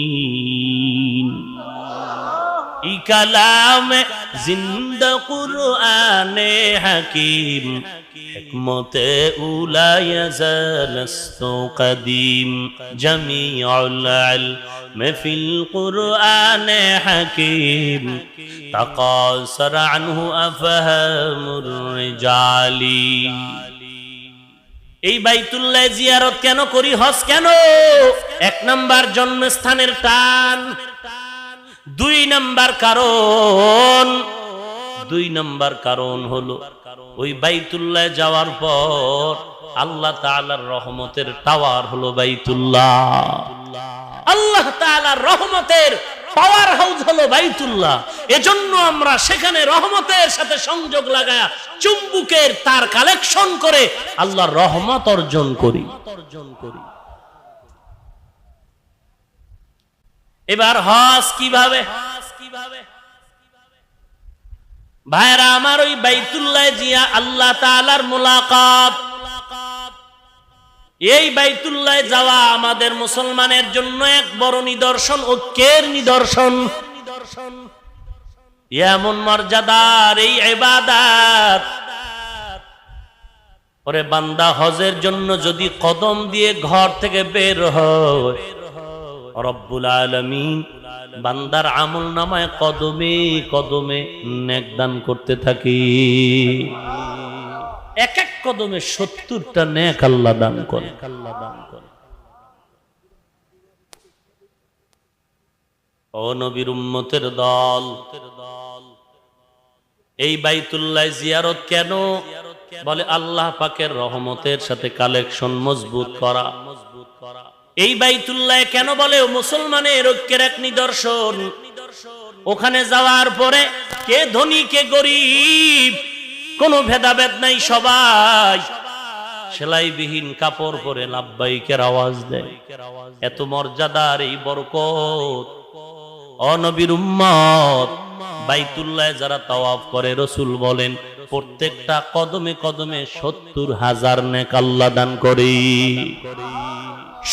العالمين। ای کلام زندہ قرآن حکیم، حکمت اولا یزال است قدیم، جمیع العلم فی القرآن حکیم، تقاصر عنه أفهام الرجال۔ এই বাইতুল্লাহ জিয়ারত কেন করি, হজ কেন? 1 নাম্বার জন্মস্থানের টান, 2 নাম্বার কারণ হলো ওই বাইতুল্লাহ যাওয়ার পর আল্লাহ তাআলার রহমতের টাওয়ার হলো বাইতুল্লাহ। আল্লাহ তাআলার রহমতের পাওয়ার হাউস হলো বাইতুল্লাহ। এজন্য আমরা সেখানে রহমতের সাথে সংযোগ লাগায়া চুম্বুকের তার কালেকশন করে আল্লাহর রহমত অর্জন করি। এবার হজ কিভাবে? ভাইরা আমার, ওই বাইতুল্লাহ জিয়া আল্লাহ তাআলার মুলাকাত, এই বাইতুল্লাহ যাওয়া আমাদের মুসলমানের জন্য এক বড় নিদর্শন, ঐক্যের নিদর্শন। এমন মর্যাদার এই ইবাদত, ওরে বান্দা হজের জন্য যদি কদম দিয়ে ঘর থেকে বের হয়, রব্বুল আলামিন বান্দার আমল নামায় কদমে কদমে নেক দান করতে থাকি। এক এক কদমে 70টা নেক আল্লাহ দান করে। ও নবীর উম্মতের দল, এই বাইতুল্লাহ জিয়ারত কেন? বলে আল্লাহ পাকের রহমতের সাথে কালেকশন মজবুত করা। এই বাইতুল্লাহ কেন? বলে মুসলমানের ঐক্যের এক নিদর্শন। ওখানে যাওয়ার পরে কে ধনী কে গরিব কোনো ভেদাভেদ নাই, সবাই সেলাইবিহীন কাপড় পরে লাব্বাইকের আওয়াজ দেয়। এত মর্যাদার এই বরকত। ও নবীর উম্মত, বাইতুল্লাহ যারা তাওয়াফ করে রাসূল বলেন প্রত্যেকটা কদমে কদমে 70,000 নেক আল্লাহ দান করে।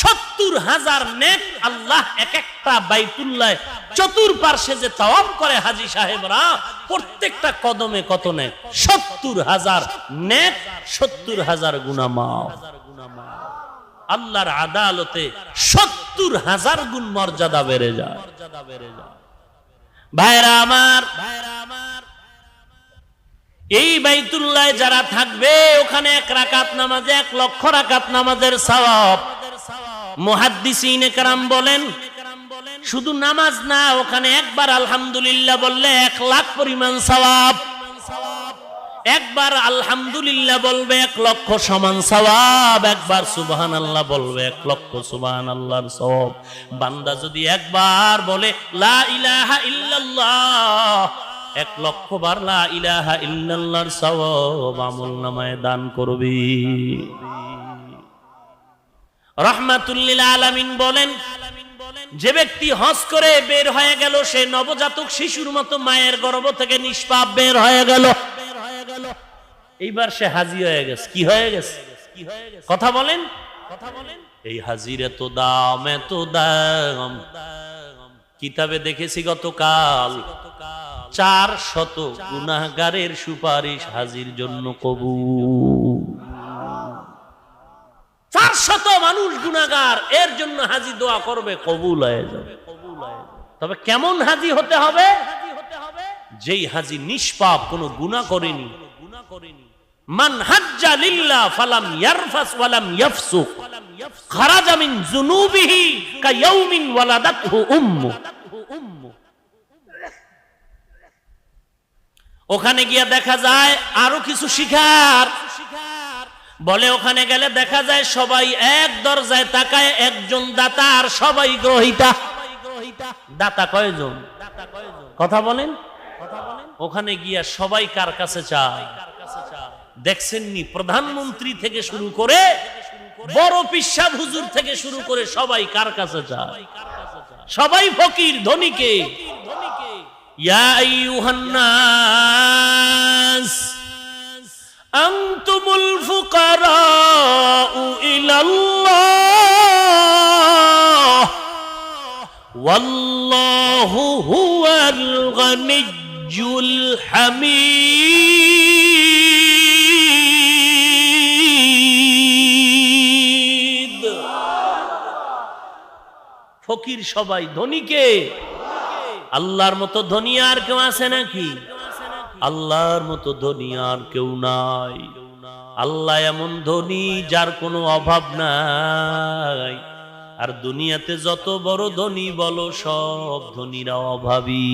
70,000 নেক আল্লাহ এক একটা বাইতুল্লাহ চতুর্পার্শ্বে যে তাওয়াফ করে হাজী সাহেবরা, প্রত্যেকটা কদমে কত নেক? 70,000 নেক, 70,000 গুনাহ মাফ। আল্লাহর আদালতে 70,000 গুণ মর্যাদা বেড়ে যায়। ভাইরা আমার, এই বাইতুল্লাহ যারা থাকবে ওখানে 1 রাকাত নামাজে 1 লক্ষ রাকাত নামাজের সওয়াব। মুহাদ্দিসিনে কেরাম বলেন শুধু নামাজ না, ওখানে একবার আলহামদুলিল্লাহ বললে 1 লাখ পরিমাণ সওয়াব। একবার আলহামদুলিল্লাহ বলবে 1 লক্ষ সমান সওয়াব। একবার সুবহানাল্লাহ বলবে 1 লক্ষ সুবহানাল্লাহর সওয়াব। বান্দা যদি একবার বলে লা ইলাহা ইল্লাল্লাহ, 1 লক্ষ বার লা ইলাহা ইল্লাল্লাহর সওয়াব আমলনামায় দান করবি। রাহমাতুল লিল আলামিন বলেন যে ব্যক্তি হজ করে বের হয়ে গেল সে নবজাতক শিশুর মতো মায়ের গর্ভ থেকে নিষ্পাপ বের হয়ে গেল। এইবার সে হাজী হয়ে গেছে। কি হয়ে গেছে? কথা বলেন। এই হাজীর এত দাম, এত দাম। কিতাবে দেখেছি গতকাল 400 গুনাহগারের সুপারিশ হাজীর জন্য কবুল। 400 মানুষ গুনাহগার, এর জন্য হাজী দোয়া করবে, কবুল হয়ে যাবে। তবে কেমন হাজী হতে হবে? যেই হাজী নিষ্পাপ, কোনো গুনাহ করেনি। মান হাজ্জা লিল্লাহ ফালাম ইয়ারফাস ওয়ালাম ইয়াফসুক খারাজা মিন যুনুবিহি কায়াউমিন ওয়ালাদাতহু উম্মু। ওখানে গিয়ে দেখা যায় আরো কিছু শিখার। বলে ওখানে গেলে দেখা যায় সবাই এক দরজায় তাকায়, একজন দাতা আর সবাই গ্রহীতা। দাতা কয়জন? কথা বলেন। ওখানে গিয়া সবাই কার কাছে চায়? দেখছেননি, প্রধানমন্ত্রী থেকে শুরু করে বড় পিশাব হুজুর থেকে শুরু করে সবাই কার কাছে চায়? সবাই ফকির, ধনীকে। ইয়া আইয়ুহান নাস আনতুমুল ফুকারাউ ইলাল্লাহ ওয়াল্লাহু হুয়াল গানিয়্যুল হামিদ। ফকির সবাই, ধনীকে। আল্লাহর মতো ধনী আর কেউ আছে নাকি? আল্লাহর মতো ধনী আর কেউ নাই। আল্লাহ এমন ধনী যার কোনো অভাব নাই। আর দুনিয়াতে যত বড় ধনী বলো, সব ধনীরা অভাবী।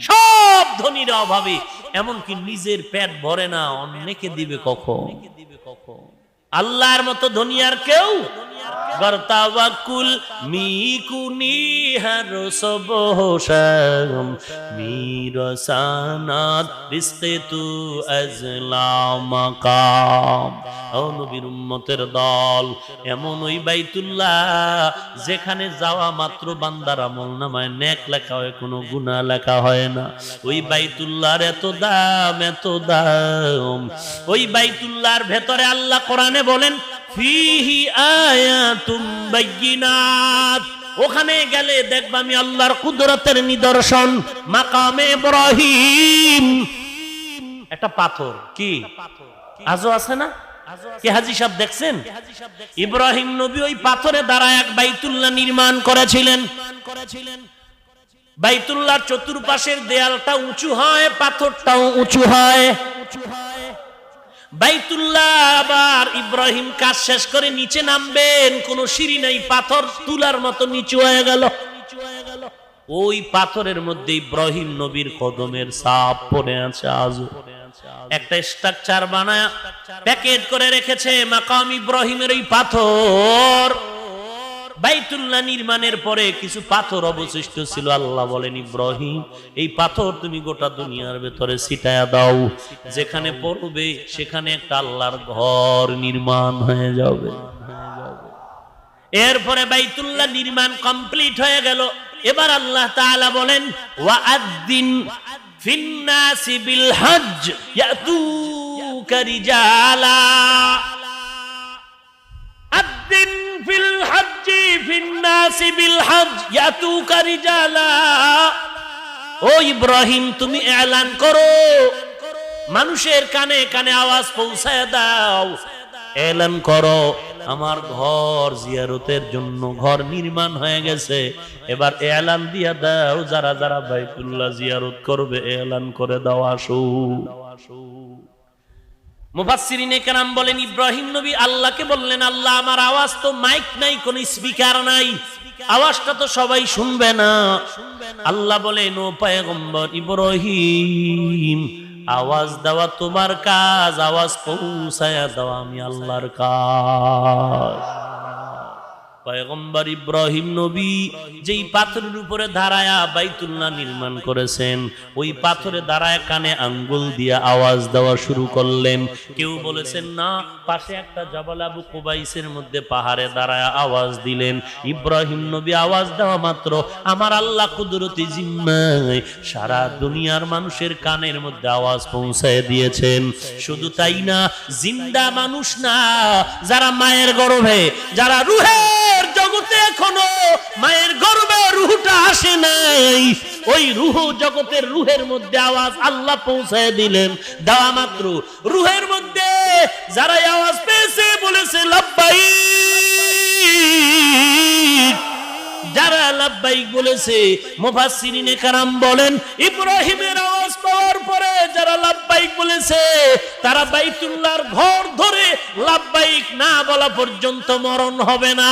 সব ধনীরা অভাবী। এমনকি নিজের পেট ভরে না, অন্যকে দিবে কখন? আল্লাহর মতো ধনী আর কেউ? গরতাওয়াকুল মিকুনি হর সবহশম মিরসানাত রিজকে তু আজলামাকাম। ও নবীর উম্মতের দল, এমন ওই বাইতুল্লাহ যেখানে যাওয়া মাত্র বান্দার আমলনামায় নেক লেখা হয়, কোনো গুনাহ লেখা হয় না। ওই বাইতুল্লাহর এত দাম, এত দাম। ওই বাইতুল্লাহর ভেতরে আল্লাহ কোরআনে বলেন ফিহি আয়াতুম বাইয়িনাত। ওখানে গেলে দেখবা আমি আল্লাহর কুদরতের নিদর্শন। মাকামে ইব্রাহিম একটা পাথর, কি আজও আছে না? কি হাজী সাহেব দেখছেন? ইব্রাহিম নবী ওই পাথরে দাঁড়ায় এক বাইতুল্লাহ নির্মাণ করেছিলেন। বাইতুল্লাহর চতুর্পাশের দেয়ালটা উঁচু হয়, পাথরটাও উঁচু হয়। বাইতুল্লাহ আবার ইব্রাহিম কাজ শেষ করে নিচে নামবেন, কোনো সিঁড়ি নাই, পাথর তুলার মতো নিচু হয়ে গেল। ওই পাথরের মধ্যে ইব্রাহিম নবীর কদমের ছাপ পড়ে আছে। আজও একটা স্ট্রাকচার বানায় প্যাকেট করে রেখেছে মাকাম ইব্রাহিমের এই পাথর। বাইতুল্লাহ নির্মাণের পরে কিছু পাথর অবশিষ্ট ছিল। আল্লাহ বলেন, ইব্রাহিম এই পাথর তুমি গোটা দুনিয়ার ভেতরে ছিটায়া দাও, যেখানে পড়বে সেখানে একটা আল্লাহর ঘর নির্মাণ হয়ে যাবে। এরপরে বাইতুল্লাহ নির্মাণ কমপ্লিট হয়ে গেল। এবার আল্লাহ তাআলা বলেন, ওয়াআদ্দিন ফিন্নাসি বিল হজ্জ ইয়াতুকা রিজালা। আদ্দিন ফিল হজ্জি ফিন্নাসি বিল হজ্জ ইয়াতুকা রিজালা। ও ইব্রাহিম, তুমি এলান করো, মানুষের কানে কানে আওয়াজ পৌঁছায় দাও, এলান করো আমার ঘর জিয়ারতের জন্য ঘর নির্মাণ হয়ে গেছে। এবার এলান দিয়া দাও, যারা যারা বাইতুল্লাহ জিয়ারত করবে এলান করে দাও, আসো। মুফাসসিরিনে কেরাম বলেন, ইব্রাহিম নবী আল্লাহকে বললেন, আল্লাহ আমার আওয়াজ তো মাইক নাই, কোন স্পিকার নাই, আওয়াজটা তো সবাই শুনবে না। আল্লাহ বলেন, ও পয়গম্বর ইব্রাহিম, আওয়াজ দেওয়া তোমার কাজ, আওয়াজ পৌঁছায়া দেওয়া আমি আল্লাহর কাজ। পয়গম্বর ইব্রাহিম নবী যেই পাথরের উপরে দাঁড়ায়া বাইতুল্লাহ নির্মাণ করেছেন, ওই পাথরে দাঁড়ায় কানে আঙ্গুল দিয়া আওয়াজ দেওয়া শুরু করলেন। কেউ বলেছেন না, পাশে একটা জাবাল আবু কুবাইসের মধ্যে পাহাড়ে দাঁড়ায়া আওয়াজ দিলেন। ইব্রাহিম নবী আওয়াজ দেওয়া মাত্র আমার আল্লাহ কুদরতি জিম্মায় সারা দুনিয়ার মানুষের কানের মধ্যে আওয়াজ পৌঁছায় দিয়েছেন। শুধু তাই না, জিন্দা মানুষ না, যারা মায়ের গর্ভে, যারা রুহের জগতে এখনো মায়ের গর্ভে রুহটা আসে নাই, ওই রুহ জগতের রুহের মধ্যে আওয়াজ আল্লাহ পৌঁছায় দিলেন। দেওয়া মাত্র রুহের মধ্যে যারা আওয়াজ পেয়েছে বলেছে লাব্বাইক। যারা লাব্বাইক বলেছে, মুফাসসিরিনে কেরাম বলেন, ইব্রাহিমের আওয়াজ পাওয়ার পরে যারা লাব্বাইক বলেছে, তারা বাইতুল্লাহর ঘর ধরে লাব্বাইক না বলা পর্যন্ত মরণ হবে না।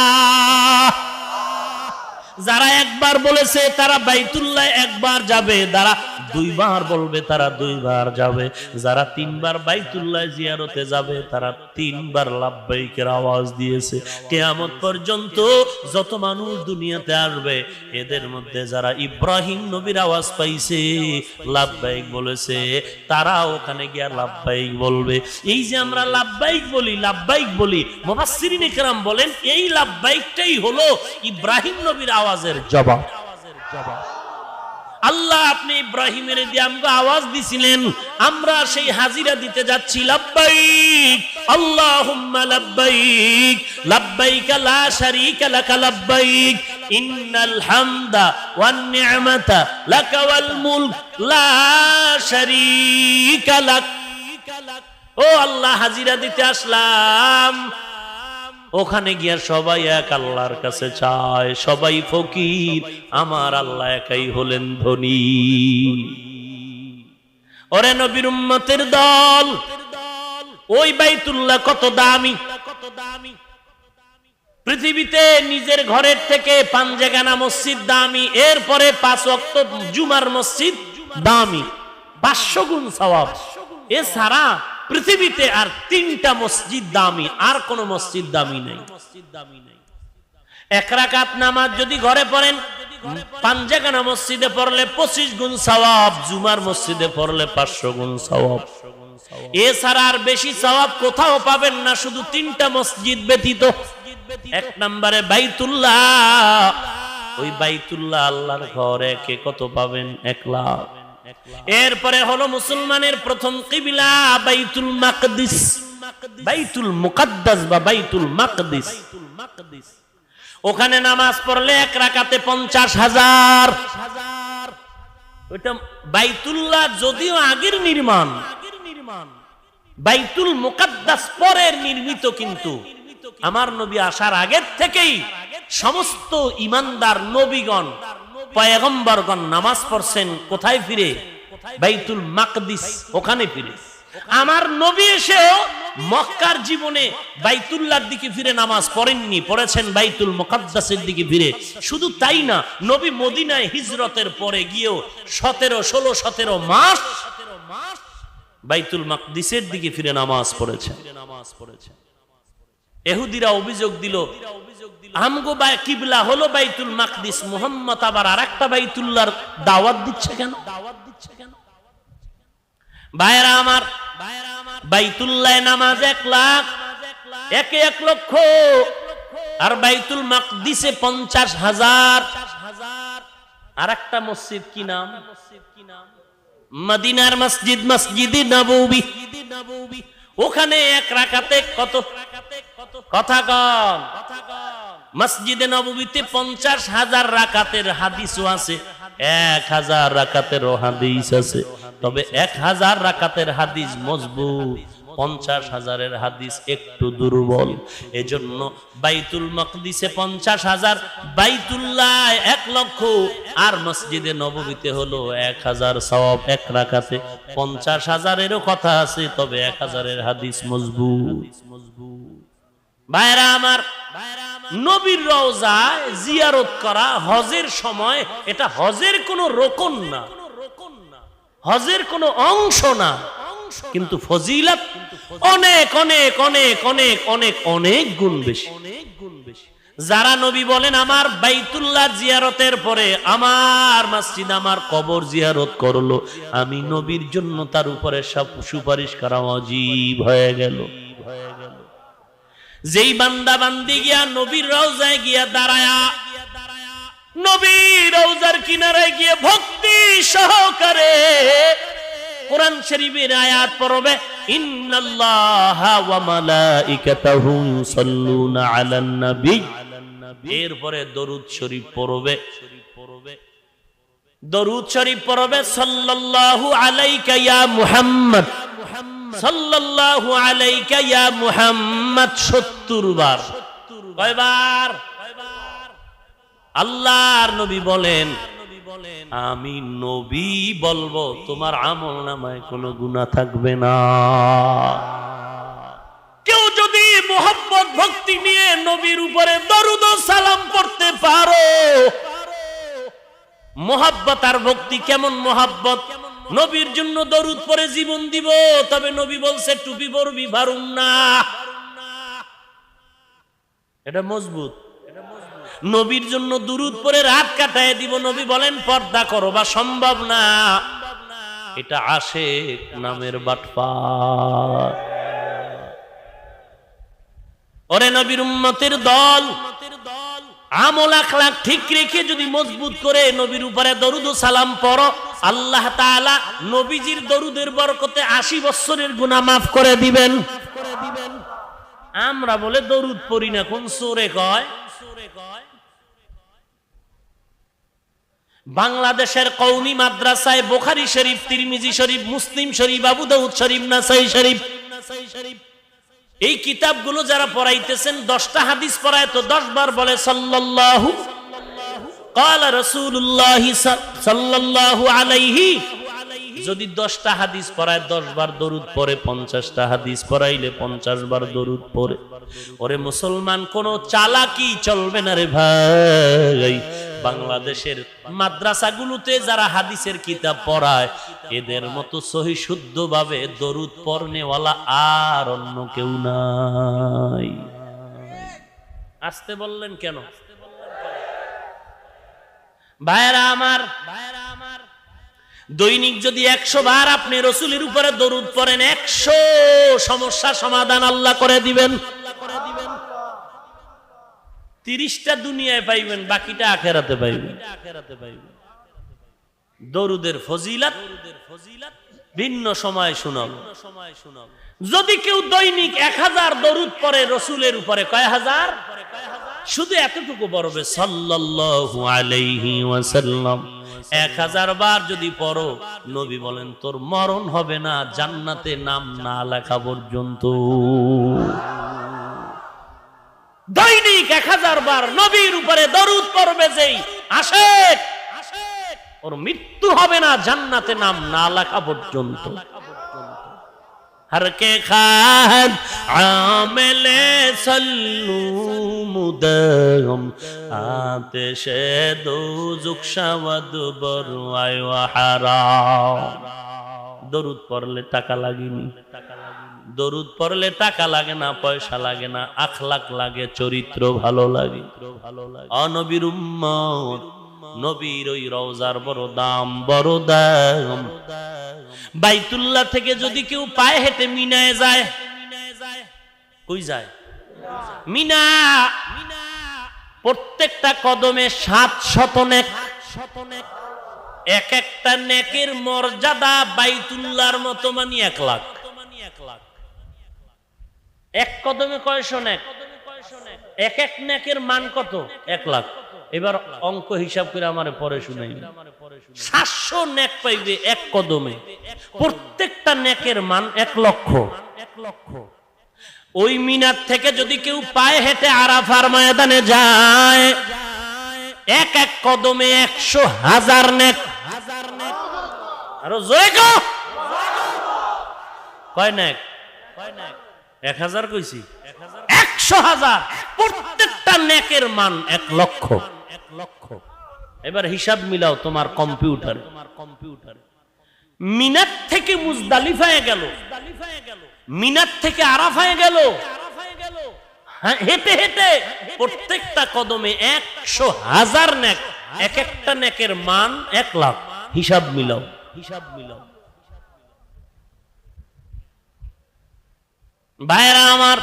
যারা একবার বলেছে তারা বাইতুল্লাহ একবার যাবে, যারা দুইবার বলবে তারা দুইবার যাবে, যারা তিনবার বাইতুল্লাহ জিয়ারতে যাবে তারা তিনবার লাব্বাইকের আওয়াজ দিয়েছে। কিয়ামত পর্যন্ত যত মানুষ দুনিয়াতে আসবে, এদের মধ্যে যারা ইব্রাহিম নবীর আওয়াজ পাইছে, লাব্বাইক বলেছে, তারা ওখানে গিয়া লাব্বাইক বলবে। এই যে আমরা লাব্বাইক বলি, লাব্বাইক বলি, মুফাসসিরিনে কেরাম বলেন এই লাব্বাইকটাই হলো ইব্রাহিম নবীর আওয়াজের জবাব। আল্লাহ আপনি ইব্রাহিমের দিয়ে আমগো আওয়াজ দিছিলেন, আমরা সেই হাজিরা দিতে যাচ্ছি। লাব্বাইক আল্লাহুম্মা লাব্বাইক, লাব্বাইক লা শারীকা লাকা লাব্বাইক, ইন্নাল হামদা ওয়ান নি'মাতা লাকা ওয়াল মুলক লা শারীকা লাক। ও আল্লাহ, হাজিরা দিতে আসলাম, ওখানে গিয়া সবাই এক আল্লাহর কাছে চায়, সবাই ফকির, আমার আল্লাহ একাই হলেন ধনী। ওরে নবীর উম্মতের দল, ওই বাইতুল্লাহ কত দামি! পৃথিবীতে নিজের ঘরের থেকে পাঞ্জেগানা মসজিদ দামি, এরপরে 5 ওয়াক্ত জুমার মসজিদ দামি, 500 গুণ সওয়াব। এছাড়া পৃথিবীতে আর 3টা মসজিদ দামি, আর কোন মসজিদ দামি নেই। এক রাকাত নামাজ যদি ঘরে পড়েন, পাঞ্জেগানা মসজিদে পড়লে 25 গুণ সওয়াব, জুমার মসজিদে পড়লে 500 গুণ সওয়াব। এছাড়া আর বেশি সওয়াব কোথাও পাবেন না, শুধু 3টা মসজিদ ব্যতীত। এক নম্বরে বাইতুল্লাহ, ওই বাইতুল্লাহ আল্লাহর ঘর, একে কত পাবেন? 1 লাখ। এরপরে হলো মুসলমানের প্রথম কিবলা বাইতুল মাকদিস, বাইতুল মুকাদ্দাস বা বাইতুল মাকদিস। ওখানে নামাজ পড়লে 1 রাকাতে 50,000। ওইটা বাইতুল্লাহ যদিও আগের নির্মাণ, বাইতুল মুকাদ্দাস পরের নির্মিত, কিন্তু আমার নবী আসার আগের থেকেই সমস্ত ইমানদার নবীগণ, পয়গম্বরগণ নামাজ পড়ছেন কোথায়? ফিরে বাইতুল মাকদিস, ওখানে ফিরে। আমার নবী এসেও মক্কার জীবনে বাইতুল্লাহর দিকে ফিরে নামাজ পড়েননি, পড়েছেন বাইতুল মুকাদ্দাসের দিকে ফিরে। শুধু তাই না, নবী মদিনায় হিজরতের পরে গিয়েও 17 মাস বাইতুল মাকদিসের দিকে ফিরে নামাজ পড়েছেন। ইহুদিরা অভিযোগ দিল, আমগো কিবলা হলো বাইতুল মাকদিস, মুহাম্মদ আবার আরেকটা বাইতুল্লাহর দাওয়াত দিচ্ছে কেন? ভাইরা আমার, বাইতুল্লাহ নামাজ 1 লাখ, 1 লক্ষ, আর বাইতুল মাকদিসে 50,000। আর একটা মসজিদ কি নাম? মদিনার মসজিদ, মসজিদে নববী। ওখানে 1 রাকাতে কত? কথা কম। মসজিদে নববীতে 50,000 রাকাতের হাদিসও আছে, 1000 রাকাতেরও হাদিস আছে। তবে 1000 রাকাতের হাদিস মজবুত, 50,000-এর হাদিস একটু দুর্বল। এজন্য বাইতুল মাকদিসে 50,000, বাইতুল্লাহ 1 লক্ষ, আর মসজিদে নববীতে হলো 1000 সওয়াব 1 রাকাতে। 50,000-এরও কথা আছে, তবে 1000-এর হাদিস মজবুত। ভাইরা আমার, নবীর রওজায় জিয়ারত করা হজের সময়, এটা হজের কোনো রকম না, হজের কোনো অংশ না, কিন্তু ফজিলত অনেক অনেক অনেক অনেক অনেক অনেক গুণ বেশি। যারা নবী বলেন আমার বাইতুল্লাহ জিয়ারতের পরে আমার মসজিদ, আমার কবর জিয়ারত করলো, আমি নবীর জন্য তার উপরে সব সুপারিশ করা ওয়াজিব হয়ে গেল। যেই বান্দা বান্দি গিয়া নবীর রওজায় গিয়া দাঁড়ায়া, নবীর রওজার কিনারায় গিয়ে ভক্তি সহকারে কোরআন শরীফের আয়াত পড়বে, ইন্নাল্লাহা ওয়া মালাইকাতাহু ইউসাল্লুনা আলান নবী, এরপরে দরুদ শরীফ পড়বে, দরুদ শরীফ পড়বে সাল্লাল্লাহু আলাইকা ইয়া মুহাম্মদ, সাল্লাল্লাহু আলাইকা ইয়া মুহাম্মদ 70 বার। কয়বার? আল্লাহর নবী বলেন, আমি নবী বলবো তোমার আমলনামায় কোনো গুনাহ থাকবে না। কেউ যদি মুহাব্বত ভক্তি নিয়ে নবীর উপরে দরুদ ও সালাম পড়তে পারো, মুহাব্বত আর ভক্তি কেমন মুহাব্বত? নবীর জন্য দরুদ পড়ে জীবন দিব, তবে নবী বলছে টুপি পরবি, ভারুম না, এটা মজবুত। নবীর জন্য দুরুদ পড়ে রাত কাটায় দিব, নবী বলেন পর্দা করো বা সম্ভব না, এটা আশিক নামের বাটপার। ওরে নবীর উম্মতের দল, আমল আখলাক ঠিক রেখে যদি মজবুত করে নবীর উপরে দরুদ ও সালাম পড়ো, আল্লাহ তাআলা নবীজির দরুদের বরকতে 80 বছরের গুনাহ মাফ করে দিবেন। আমরা বলে দরুদ পড়ি না, কোন সূরে কয়? বাংলাদেশের কওমি মাদ্রাসায় বুখারী শরীফ, তিরমিজি শরীফ, মুসলিম শরীফ, আবু দাউদ শরীফ, নাসাই শরীফ, এই কিতাবগুলো যারা পড়াইতেছেন 10টা হাদিস পড়ায় তো 10 বার বলে সাল্লাল্লাহু ক্বালা রাসূলুল্লাহ সাল্লাল্লাহু আলাইহি। যদি 10টা হাদিস পড়ায় 10 বার দরুদ পড়ে, 50টা হাদিস পড়াইলে 50 বার দরুদ পড়ে। ওরে মুসলমান, কোন চালাকি চলবে না রে ভাই। বাংলাদেশের মাদ্রাসাগুলোতে যারা হাদিসের কিতাব পড়ায়, এদের মতো সহি শুদ্ধভাবে দরুদ পড়নেওয়ালা আর অন্য কেউ নাই। আসতে বললেন কেন? ভাইরা আমার, দৈনিক যদি 100 বার আপনি রাসূলের উপরে দরুদ পড়েন, 100 সমস্যা সমাধান আল্লাহ করে দিবেন। 30টা দুনিয়ায় পাইবেন, বাকিটা আখিরাতে পাইবেন। দরুদের ফজিলত ভিন্ন সময় শোনাবো। যদি কেউ দৈনিক 1000 দরুদ পড়ে রাসূলের উপরে, কয় হাজার? শুধু এতটুকু পড়বে সাল্লাল্লাহু আলাইহি ওয়াসাল্লাম, 1000 বার যদি পড়ো, নবী বলেন তোর মরণ হবে না জান্নাতে নাম না লেখা পর্যন্ত। দৈনিক 1000 বার নবীর উপরে দরুদ পড়বে যেই আশিক, ওর মৃত্যু হবে না জান্নাতে নাম না লেখা পর্যন্ত। हर के खाद आमिले सल्लू मुदम आतिशे दोज़ख शवद बरवाय हाराम। दरूद पढ़ले टाका लागेনি, দরুদ পড়লে টাকা লাগে না, পয়সা লাগে না, আখলাক লাগে, চরিত্র ভালো লাগে। নবীর উম্মত, নবীর ওই রওজার বড় দাম, বড় দাম। বাইতুল্লাহ থেকে যদি কেউ পায়ে হেঁটে মিনায় যায়, কই যায়? মিনা। প্রত্যেকটা কদমে 700 নেক। এক একটা নেকের মর্যাদা বাইতুল্লাহর মতো, মানে 1 লাখ। এক কদমে কয়শো নেক? এক এক নেকের মান কত? 1 লাখ। এবার অঙ্ক হিসাব করে আমারে পরে শুনাই। 700 নেক পাইবে এক কদমে, প্রত্যেকটা নেকের মান 1 লক্ষ। ওই মিনার থেকে যদি কেউ পায়ে হেঁটে আরাফার ময়দানে যায়, এক এক কদমে 100,000 নেক। আরো জোরে কও, কয় নেক? 1000 কইছি, 100,000। প্রত্যেকটা নেকের মান 1 লক্ষ। এবার হিসাব মিলাও তোমার কম্পিউটারে। মিনাত থেকে মুজদালিফায় গেল, মিনাত থেকে আরাফায় গেল, হেঁটে হেঁটে প্রত্যেকটা কদমে 100,000 নেক। এক একটা নেকের মান 1 লাখ। হিসাব মিলাও, হিসাব মিলাও। ভাইরা আমার,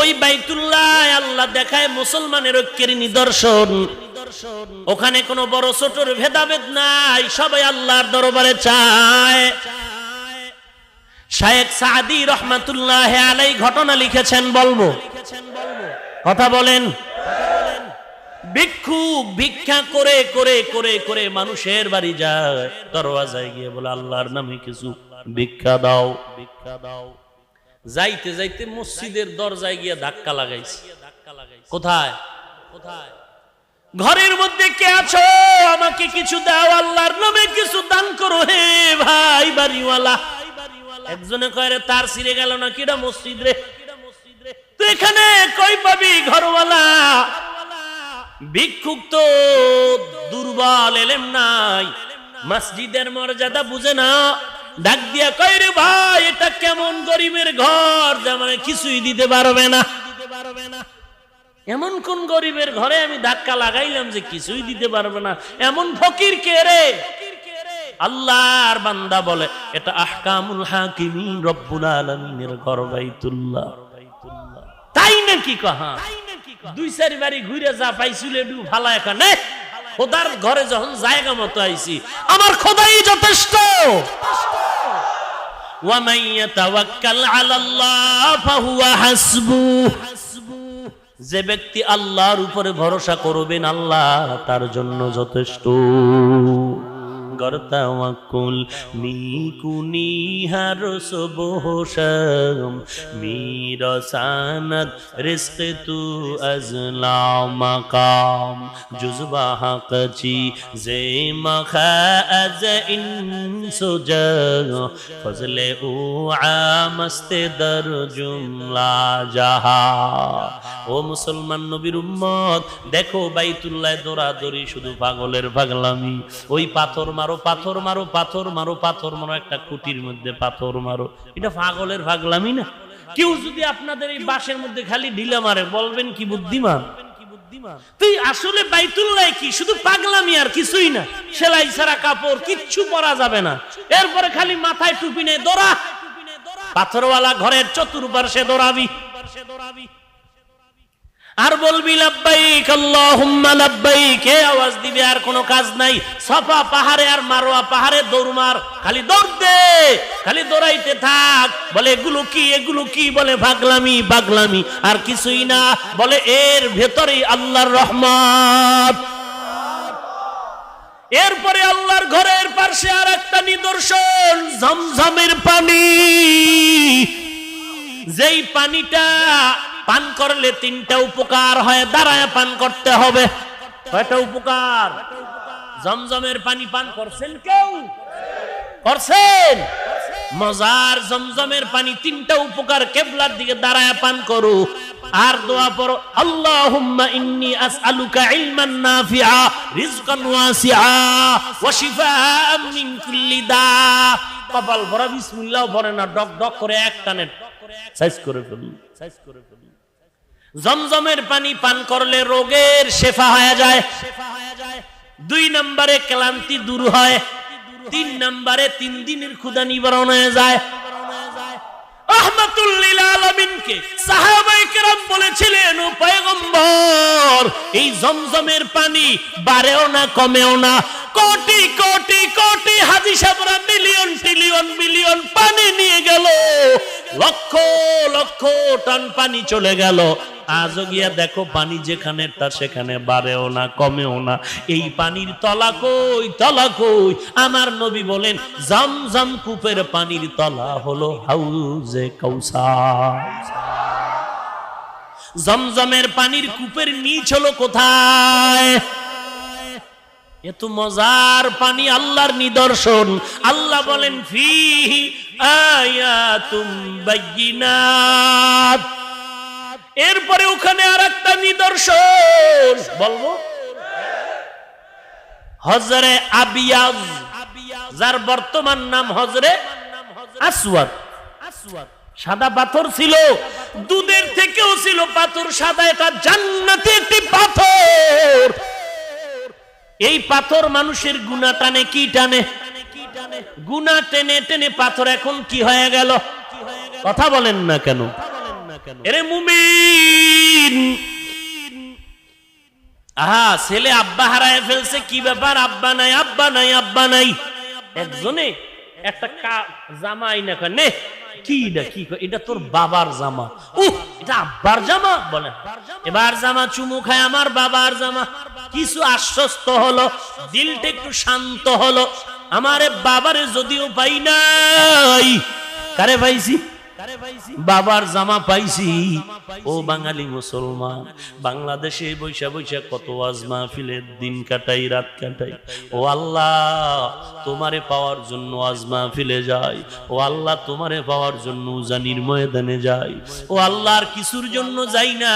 ওই বাইতুল্লাহ আল্লাহ দেখায় মুসলমানের ঐক্যের নিদর্শন। ওখানে কোনো বড় ছোটর ভেদাভেদ নাই, সবাই আল্লাহর দরবারে চায়। শায়েখ সাদি রহমাতুল্লাহ আলাইহি ঘটনা লিখেছেন, বলবো? কথা বলেন। ভিক্ষুক ভিক্ষা করে করে করে করে মানুষের বাড়ি যায়, দরওয়াজায় গিয়ে বলে আল্লাহর নামে কিছু ভিক্ষা দাও, ভিক্ষা দাও। যাইতে যাইতে মসজিদের দরজায় গিয়ে ধাক্কা লাগাইছে। কোথায়? কোথায়? ঘরের মধ্যে কে আছো? আমাকে কিছু দাও, আল্লাহর নামে কিছু দান করো হে ভাই বাড়িওয়ালা। একজনে কয় রে তার ছিঁড়ে গেল না, কিডা মসজিদ রে? তো এখানে কই পাবি ঘরওয়ালা? ভিক্ষুক তো দুর্বল, এলেম নাই, মসজিদের মর্যাদা বুঝে না। ডাক দিয়া কয় রে ভাই, এটা কেমন গরিবের ঘর যে মানে কিছুই দিতে পারবে না। এমন কোন গরিবের ঘরে আমি ধাক্কা লাগাইলাম যে কিছুই দিতে পারবে না? এমন ফকির কে রে? আল্লাহর বান্দা বলে এটা আহকামুল হাকিমিন রব্বুল আলামিনের ঘর বাইতুল্লাহ। তাই নাকি? কহা 2-4 বাড়ি ঘুরে যা পাইছিলে ডু ভালা। এখানে খোদার ঘরে যখন জায়গা মতো আইছি, আমার খোদাই যথেষ্ট। ওয়া মান ইয়াতাওয়াক্কাল আলাল্লাহ ফাহুয়া হাসবুহ। যে ব্যক্তি আল্লাহর উপরে ভরসা করবেন, আল্লাহ তার জন্য যথেষ্ট। গরতাওয়াক্কুল মিকুনি হার সুবহশম মিরসানাত রিজক তু আজলা মাকাম জুজবা হাকচি জে মখা আজ ইনসুজা ফজলে উ আমস্তে দর জুমলা জাহা। ও মুসলমান নবীর উম্মত, দেখো বাইতুল্লাহ দৌড়াদৌড়ি শুধু পাগলের পাগলামি। ওই পাথর মারো, পাথর মারো, পাথর মারো, পাথর মারো, একটা কুটির মধ্যে পাথর মারো, এটা পাগলের পাগলামি না? কেউ যদি আপনাদের এই বাসের মধ্যে খালি ঢিলা মারে, বলবেন কি বুদ্ধিমান? তুই আসলে বাইতুল্লাহ কি শুধু পাগলামি আর কিছুই না। সেলাই ছাড়া কাপড় কিচ্ছু পরা যাবে না, এরপরে খালি মাথায় টুপি নেই, দৌড়া। পাথরওয়ালা ঘরের চতুর্পার্শ্বে দৌড়াবি আর বলবি লাব্বাইক আল্লাহুম্মা লাব্বাইক, এ আওয়াজ দিবে, আর কোনো কাজ নাই। সাফা পাহাড়ে আর মারওয়া পাহাড়ে দৌড় মার, খালি দৌড় দে, খালি দৌড়াইতে থাক। বলে এগুলো কি, এগুলো কি? বলে পাগলামি, পাগলামি আর কিছুই না। বলে এর ভেতরেই আল্লাহর রহমত। এরপরে আল্লাহর ঘরের পাশে আর একটা নিদর্শন, ঝমঝমের পানি। যেই পানিটা পান করলে 3টা উপকার হয়, দাঁড়ায় পান করতে হবে। কয়টা উপকার? জমজমের পানি পান করছেন? কেউ করছেন? মজার জমজমের পানি তিনটা উপকার, কিবলার দিকে দাঁড়ায় পান করো আর দোয়া পড়ো, আল্লাহুম্মা ইন্নী আসআলুকা ইলমান নাফিআ রিজকান ওয়াসিআ ওয়া শিফাআন মিন কুল্লি দা। কপাল ভরা বিসমিল্লাহ পড়ে না, ডক ডক করে এক টানে সাইজ করে ফেলুন। জমজমের পানি পান করলে রোগের শেফা হয়ে যায়। 2 নম্বরে ক্লান্তি দূর হয়। 3 নম্বরে 3 দিনের ক্ষুধা নিবারণ হয়ে যায়। রাহমাতুল লিল আলামিনকে সাহাবায়ে কেরাম বলেছিলেন, ও পয়গম্বর, এই জমজমের পানি বাড়েও না কমেও না, কোটি কোটি কোটি হাজী সাহেবরা মিলিয়ন ট্রিলিয়ন বিলিয়ন পানি নিয়ে গেল, লক্ষ লক্ষ টন পানি চলে গেল, আজও গিয়া দেখো পানি যেখানে তা সেখানে বাড়েও না কমেও না। এই পানির তলা কই, তলা কই? আমার নবী বলেন, জমজম কূপের পানির তলা হলো হাউজে কাউসার। জমজমের পানির কূপের নিচ হলো কোথায়? এত মজার পানি, আল্লাহর নিদর্শন। আল্লাহ বলেন, ফিহি আয়াতুম বাইয়িনাত। এরপরে ওখানে আরেকটা নিদর্শন বলবো, হজরে আবিয়াজ, যার বর্তমান নাম হজরে আসওয়াদ। সাদা পাথর ছিল, দুধের থেকেও ছিল পাথর সাদা। এটা জান্নাতি একটি পাথর। এই পাথর মানুষের গুনাহ টানে। কি টানে? গুনাহ টেনে টেনে পাথর এখন কি হয়ে গেল? কথা বলেন না কেন? এরে মুমিন, আহা, ছেলে আব্বা হারায় ফেলছে, কি ব্যাপার? আব্বা নাই, আব্বা নাই, আব্বা নাই। একজনে একটা জামা আইনা কয়, নে কি এটা, কি এটা তোর বাবার জামা। এটা আব্বার জামা? বলে এবার জামা চুমু খায়, আমার বাবার জামা। কিছু আশ্বস্ত হলো, দিলটা একটু শান্ত হলো। আমারে বাবারে যদিও পাই নাই, কারে পাইছি? বাবার জামা পাইছি। ও বাঙালি মুসলমান, বাংলাদেশে বৈশা বৈশা কত ওয়াজ মাহফিলের দিন কাটাই, রাত কাটাই। ও আল্লাহ, তোমারে পাওয়ার জন্য ওয়াজ মাহফিলে যাই। ও আল্লাহ, তোমারে পাওয়ার জন্য উজানির ময়দানে যাই। ও আল্লাহ, আর কিছুর জন্য যাই না।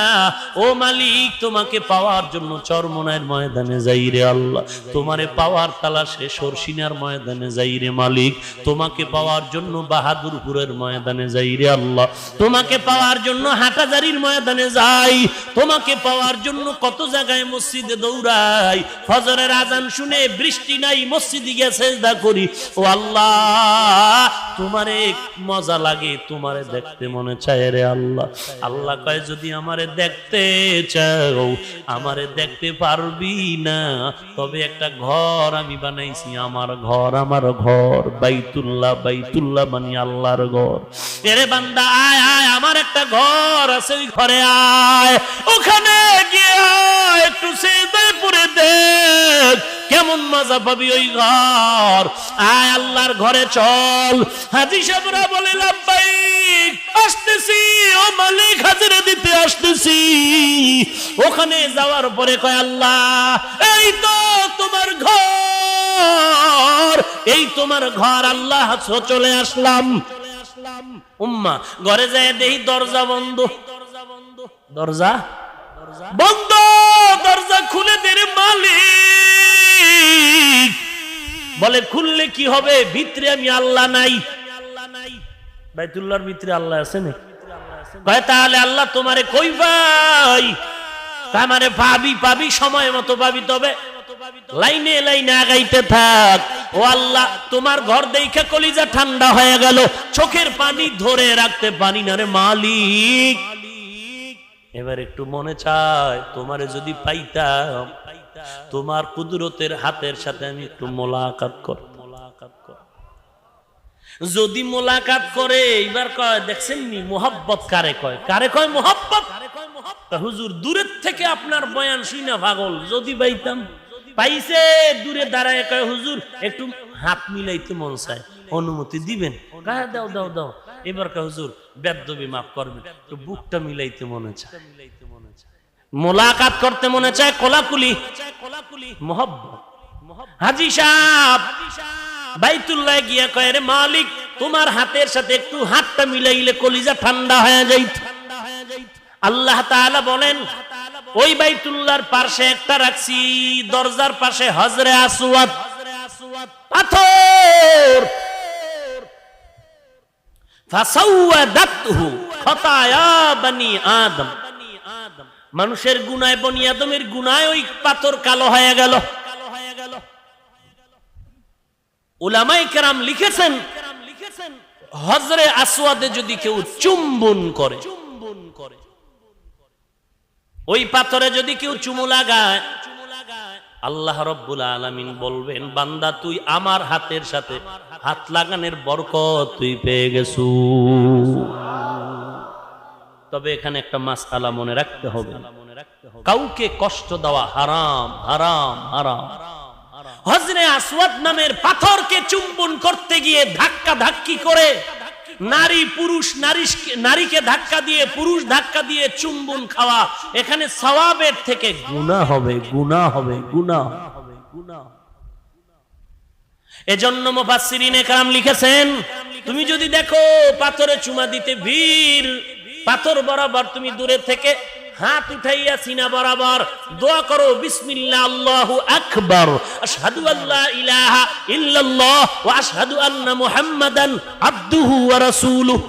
ও মালিক, তোমাকে পাওয়ার জন্য চরমনায়ের ময়দানে যাই রে আল্লাহ। তোমারে পাওয়ার তালাশে সরসিনার ময়দানে যাই রে মালিক। তোমাকে পাওয়ার জন্য বাহাদুরপুরের ময়দানে যাই রে আল্লাহ। তোমাকে পাওয়ার জন্য হাটাজারির ময়দানে যাই। তোমাকে পাওয়ার জন্য কত জায়গায় মসজিদে দৌড়াই। ফজরের আজান শুনে বৃষ্টি নাই, মসজিদে গিয়ে সিজদা করি। ও আল্লাহ, তোমারে মজা লাগে, তোমারে দেখতে মনে চায় রে আল্লাহ। আল্লাহ কয়, যদি আমারে দেখতে চাও, আমারে দেখতে পারবি না, তবে একটা ঘর আমি বানাইছি, আমার ঘর, আমার ঘর, বাইতুল্লাহ। বাইতুল্লাহ মানে আল্লাহর ঘর। এরে বান্দা, আয় আয়, আমার একটা ঘর আছে, ওই ঘরে আয়। ওখানে গিয়ে একটু সিজদায় পড়ে দেখ, কেমন মজা পাবি ওই ঘর। আয়, আল্লাহর ঘরে চল। হাজী সাহেবরা বলে, লাব্বাইক, আসতেছি ও মালিক, হাজিরা দিতে আসতেছি। ওখানে যাওয়ার পরে কয়, আল্লাহ, এই তো তোমার ঘর, এই তোমার ঘর। আল্লাহ, চলে আসলাম। উম্মা ঘরে যায়, দেখি দরজা বন্ধ। দরজা বন্ধ, দরজা খুলে দে রে মালিক। বলে, খুললে কি হবে? ভিতরে আমি আল্লাহ নাই। বাইতুল্লাহর ভিতরে আল্লাহ আছে না? কয়, তাহলে আল্লাহ তোমারে কই পাই? আমারে পাবি, পাবি, সময় মতো পাবি, তবে লাইনে লাইনে আগাইতে থাক। ও আল্লাহ, তোমার ঘর দেখে কলিজা ঠান্ডা হয়ে গেল, চোখের পানি ধরে রাখতে পারি না রে মালিক। এবার একটু মনে চায়, তোমারে যদি পাইতাম, তোমার কুদরতের হাতের সাথে আমি একটু মোলাকাত কর। যদি মোলাকাত করে, এবার কয়, দেখছেন নি মোহাব্বত কারে কয়? কারে কয় মোহাব্বত? হুজুর, দূরের থেকে আপনার বয়ান শুইনা পাগল, যদি পাইতাম। পাইছে, দূরে দাঁড়ায় কয়, হুজুর একটু হাত মিলাইতে মন চায়, অনুমতি দিবেন? দাও দাও দাও। এবার কয়, হুজুর বেদবি মাফ করবেন, একটু বুকটা মিলাইতে মনে চায়, মোলাকাত করতে মনে চায়, কোলাকুলি, মোহাব্বত। হাজী সাহেব বাইতুল্লাহ গিয়া কয়, রে মালিক, তোমার হাতের সাথে একটু হাতটা মিলাইলে কলিজা ঠান্ডা হয়ে যাইত। আল্লাহ তাআলা বলেন ওই বাইতুল্লাহর পাশে একটা রাখছি, দরজার পাশে হজরে আসওয়াদ পাথর, ফাসাওয়াদাতহু খতায়া বনি আদম, মানুষের গুনায় বনি আদমের গুনায় ওই পাথর কালো হয়ে গেল। উলামায়ে কেরাম লিখেছেন হজরে আসওয়াদে যদি কেউ চুম্বন করে, ওই পাথরে যদি কেউ চুমু লাগায়, আল্লাহ রাব্বুল আলামিন বলবেন বান্দা তুই আমার হাতের সাথে হাত লাগানোর বরকত তুই পেয়ে গেছু। তবে এখানে একটা মাসআলা মনে রাখতে হবে, কাউকে কষ্ট দেওয়া হারাম, হারাম, হারাম। হজরে আসওয়াদ নামের পাথরকে চুম্বন করতে গিয়ে ধাক্কা ধাক্কি করে নারী পুরুষ, নারীকে ধাক্কা দিয়ে পুরুষ ধাক্কা দিয়ে চুম্বন খাওয়া, এখানে সওয়াবের থেকে গুনাহ হবে, গুনাহ হবে, গুনাহ হবে, গুনাহ। এজন্য মুফাসসিরিনে কেরাম লিখেছেন তুমি যদি দেখো পাথরে চুমা দিতে ভিড়, পাথর বরাবর তুমি দূরে থেকে হাত উঠাইয়া সিনা বরাবর দোয়া করো বিসমিল্লাহ আল্লাহু আকবার, আশহাদু আল্লা ইলাহা ইল্লাল্লাহ ওয়া আশহাদু আন্না মুহাম্মাদান আবদুহু ওয়া রাসূলুহু।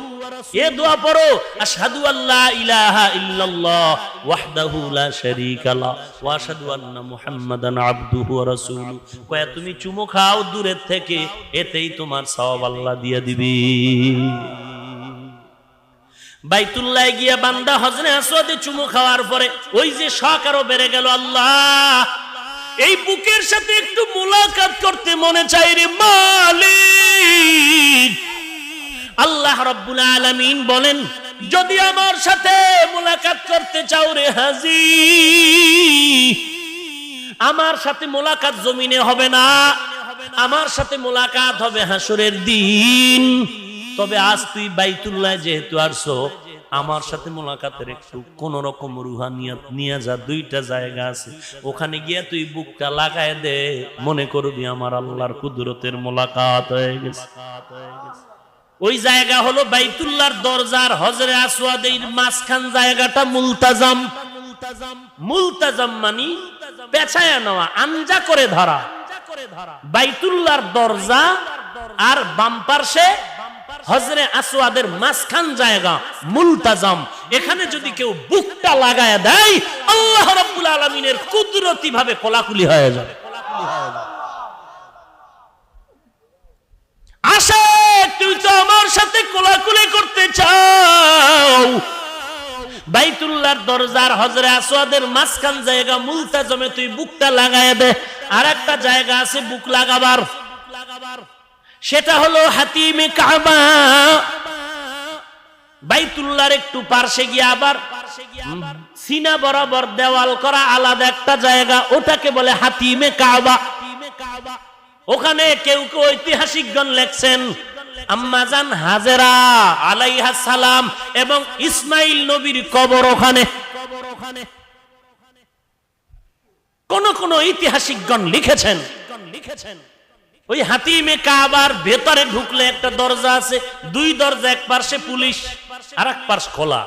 এ দোয়া পড়ো আশহাদু আল্লা ইলাহা ইল্লাল্লাহ ওয়াহদাহু লা শারীকা লা ওয়া আশহাদু আন্না মুহাম্মাদান আবদুহু ওয়া রাসূলুহু। কয়া তুমি চুমু খাও দূরে থেকে, এতেই তোমার সওয়াব আল্লাহ দিয়ে দিবে। বাইতুল্লাহ গিয়া বান্দা হজরে আসওয়াদে চুমু খাওয়ার পরে ওই যে শখ আরো বেড়ে গেল, আল্লাহ এই বুকের সাথে একটু মুলাকাত করতে মনে চাই রে মালিক। আল্লাহ রাব্বুল আলামিন বলেন যদি আমার সাথে মুলাকাত করতে চাও রে হাজী, আমার সাথে মুলাকাত জমিনে হবে না, আমার সাথে মুলাকাত হবে হাসরের দিন। তবে আজ তুই বাইতুল্লাহ যেহেতু আসছো, আমার সাথে মোলাকাতের একটু কোন রকম রুহানিয়াত নিয়ে যা, দুইটা জায়গা আছে ওখানে গিয়া তুই বুকটা লাগায় দে, মনে করবি আমার আল্লাহর কুদরতের মোলাকাত হয়ে গেছে। ওই জায়গা হলো বাইতুল্লাহর দরজার হজরে আসওয়াদের মাঝখান জায়গাটা মুলতাজাম। মুলতাজাম মানে পেছায়া নেওয়া, আঞ্জা করে ধরা। বাইতুল্লাহর দরজা আর বাম পার্শ্বে হজরে আসওয়াদের মাঝখান জায়গা মুলতাজাম। এখানে যদি কেউ বুকটা লাগায় দেয়, আল্লাহ রাব্বুল আলামিনের কুদরতি ভাবে কোলাকুলি হয়ে যাবে। আশা তুই তো আমার সাথে কোলাকুলি করতে চাও, বাইতুল্লাহর দরজার হজরে আসওয়াদের মাঝখান জায়গা মুলতাজামে তুই বুকটা লাগায় দে। আর একটা জায়গা আছে বুক লাগাবার, সেটা হলো হাতিমে কাবা। বাইতুল্লাহর একটু পাশে গিয়ে আবার সিনা বরাবর দেওয়াল করা আলাদা একটা জায়গা, ওটাকে বলে হাতিমে কাবা। ওখানে কেউ কেউ ঐতিহাসিকগণ লেখছেন আম্মা জান হাজেরা আলাইহাস সালাম এবং ইসমাইল নবীর কবর ওখানে। কোন কোন ঐতিহাসিকগণ লিখেছেন ওই হাতিমে কাবার ভেতরে ঢুকলে একটা দরজা আছে, দুই দরজা, এক পাশে পুলিশ আর এক পাশ খোলা।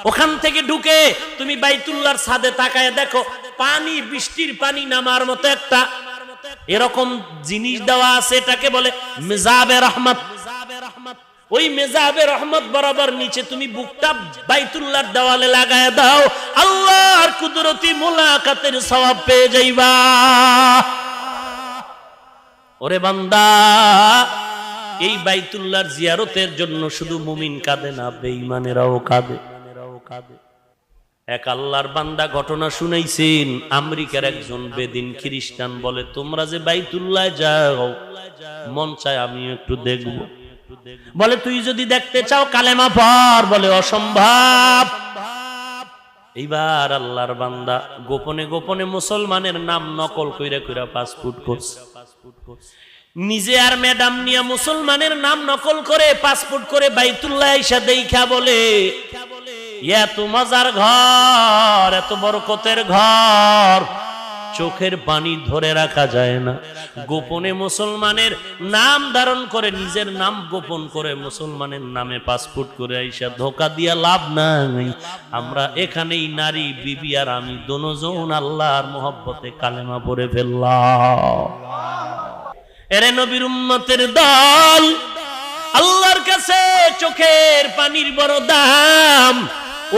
ওখান থেকে ঢুকে তুমি বাইতুল্লাহর ছাদে তাকায় দেখো পানি, বৃষ্টির পানি নামার মতো একটা এরকম জিনিস দেওয়া আছে, এটাকে বলে মেজাবে রহমত। ওই মেজাবে রহমত বরাবর নিচে তুমি বুকটা বাইতুল্লাহর দেওয়ালে লাগায় দাও, আল্লাহর কুদরতি মুলাকাতের সওয়াব পেয়ে যাইবা। ওরে বান্দা, এই বাইতুল্লাহর জিয়ারতের জন্য শুধু মুমিন কাঁদে না, বেঈমানেরাও কাঁদে। এক আল্লাহর বান্দা ঘটনা শুনাইছেন, আমেরিকার একজন বেদিন খ্রিস্টান বলে তোমরা যে বাইতুল্লাহ যাও, মন চায় আমি একটু দেখব। বলে তুই যদি দেখতে চাও কালেমা পড়। বলে অসম্ভব। এইবার আল্লাহর বান্দা গোপনে গোপনে মুসলমানের নাম নকল কইরা কইরা পাসপোর্ট করছে। নিজে আর ম্যাডাম নিয়ে মুসলমানের নাম নকল করে পাসপোর্ট করে বাইতুল্লাহ আইসা দেখা বলে এত মজার ঘর, এত বরকতের ঘর, চোখের পানি ধরে রাখা যায় না। গোপনে মুসলমানের নাম ধারণ করে, নিজের নাম গোপন করে মুসলমানের নামে পাসপোর্ট করে আইসা ধোকা দিয়া লাভ নাই। আমরা এখানেই নারী বিবি আর আমি দুজন আল্লাহর মহব্বতে কালেমা পড়ে ফেললাম। এরে নবীর উম্মতের দল, আল্লাহর কাছে চোখের পানির বড় দাম।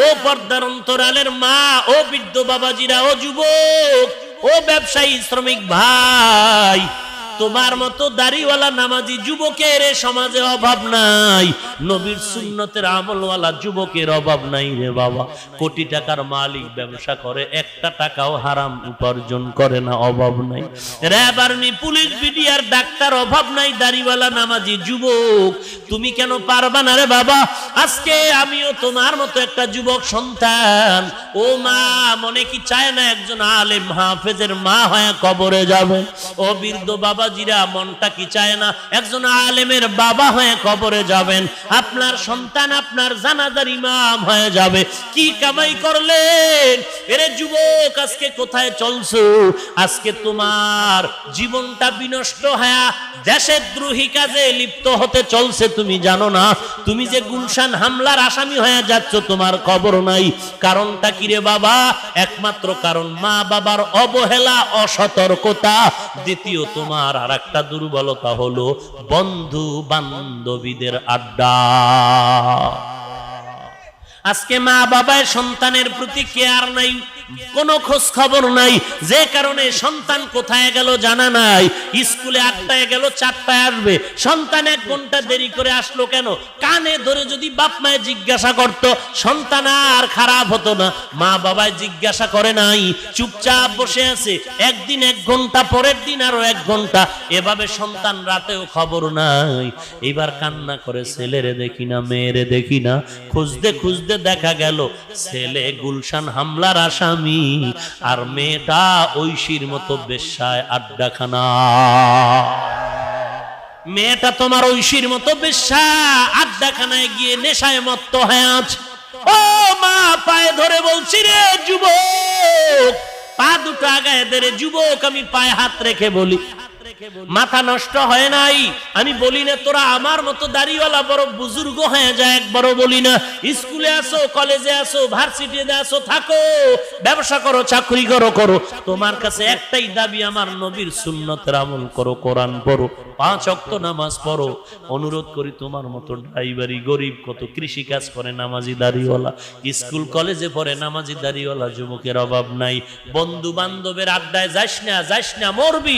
ও পর্দার অন্তরালের মা, ও বৃদ্ধ বাবাজিরা, ও যুবক, ও ব্যবসায়ী শ্রমিক ভাই, তোমার মতো দাড়িওয়ালা নামাজি যুবকের সমাজে অভাব নাই। নবীর সুন্নতের আমলওয়ালা যুবকের অভাব নাই রে বাবা। কোটি টাকার মালিক ব্যবসা করে, একটা টাকাও হারাম উপার্জন করে না, অভাব নাই। RAB army police BDR doctor অভাব নাই। দাড়িওয়ালা নামাজি যুবক, তুমি কেন পারবা না রে বাবা? আজকে আমিও তোমার মতো একটা যুবক সন্তান। ও মা, মনে কি চায় না একজন আলেম হাফেজের মা হয়ে কবরে যাবে? ও বৃদ্ধ বাবা জিরা, মনটা কি চায় না একজন আলেমের বাবা হয়ে কবরে যাবেন? আপনার সন্তান আপনার জানাজার ইমাম হয়ে যাবে। কি কামাই করলেন? এরে যুবক, আজকে কোথায় চলছো? আজকে তোমার জীবনটা বিনষ্ট হয়ে দেশের দ্রোহী কাজে লিপ্ত হতে চলছে। তুমি জানো না তুমি যে গুলশান হামলার আসামি হয়ে যাচ্ছ, তোমার খবর নাই। কারণটা কি রে বাবা? একমাত্র কারণ মা বাবার অবহেলা, অসতর্কতা। দ্বিতীয় তোমার আর একটা দুর্বলতা হলো বন্ধু বান্ধবীদের আড্ডা। আজকে মা বাবার সন্তানের প্রতি কেয়ার নাই, কোনো খোঁজ খবর নাই। যে কারণে সন্তান কোথায় গেল জানা নাই। স্কুলে 8টায় গেল, 4টায় আসবে। সন্তান 1 ঘন্টা দেরি করে আসলো কেন? কানে ধরে যদি বাপ মায়ে জিজ্ঞাসা করত, সন্তান আর খারাপ হতো না। মা বাবায় জিজ্ঞাসা করে নাই, চুপচাপ বসে আছে। একদিন 1 ঘন্টা, পরের দিন আরো 1 ঘন্টা, এভাবে সন্তান রাতেও খবর নাই। এবার কান্না করে, ছেলেরে দেখি না, মেয়েরে দেখি না। খুঁজতে খুঁজতে দেখা গেল ছেলে গুলশান হামলার আসামি, আর মেয়েটা ঐশীর মতো বেশ্যায় আড্ডাখানা। মেয়েটা তোমার ঐশীর মতো বেশ্যা আড্ডাখানায় গিয়ে নেশায় মত্ত হয়ে আছে। ও মা, পায়ে ধরে বলছি রে যুবক, পা দুটো আগায় দে রে যুবক। আমি পায়ে হাত রেখে বলি, মাথা নষ্ট হয় নাই। আমি বলি না তোরা আমার মতো দাড়িওয়ালা বড় বুজুর্গ হয়ে যায়, একবারও বলি না। স্কুলে আসো, কলেজে আসো, ভার্সিটিতে আসো, থাকো, ব্যবসা করো, চাকরি করো। তোমার কাছে একটাই দাবি, আমার নবীর সুন্নতের আমল করো, কোরআন পড়ো, 5 ওয়াক্ত নামাজ পড়ো। অনুরোধ করি, তোমার মতো ড্রাইভারি গরিব কত কৃষি কাজ করে নামাজি দাড়িওয়ালা, স্কুল কলেজে পড়ে নামাজি দাড়িওয়ালা যুবকের অভাব নাই। বন্ধু বান্ধবের আড্ডায় যাস না, মরবি।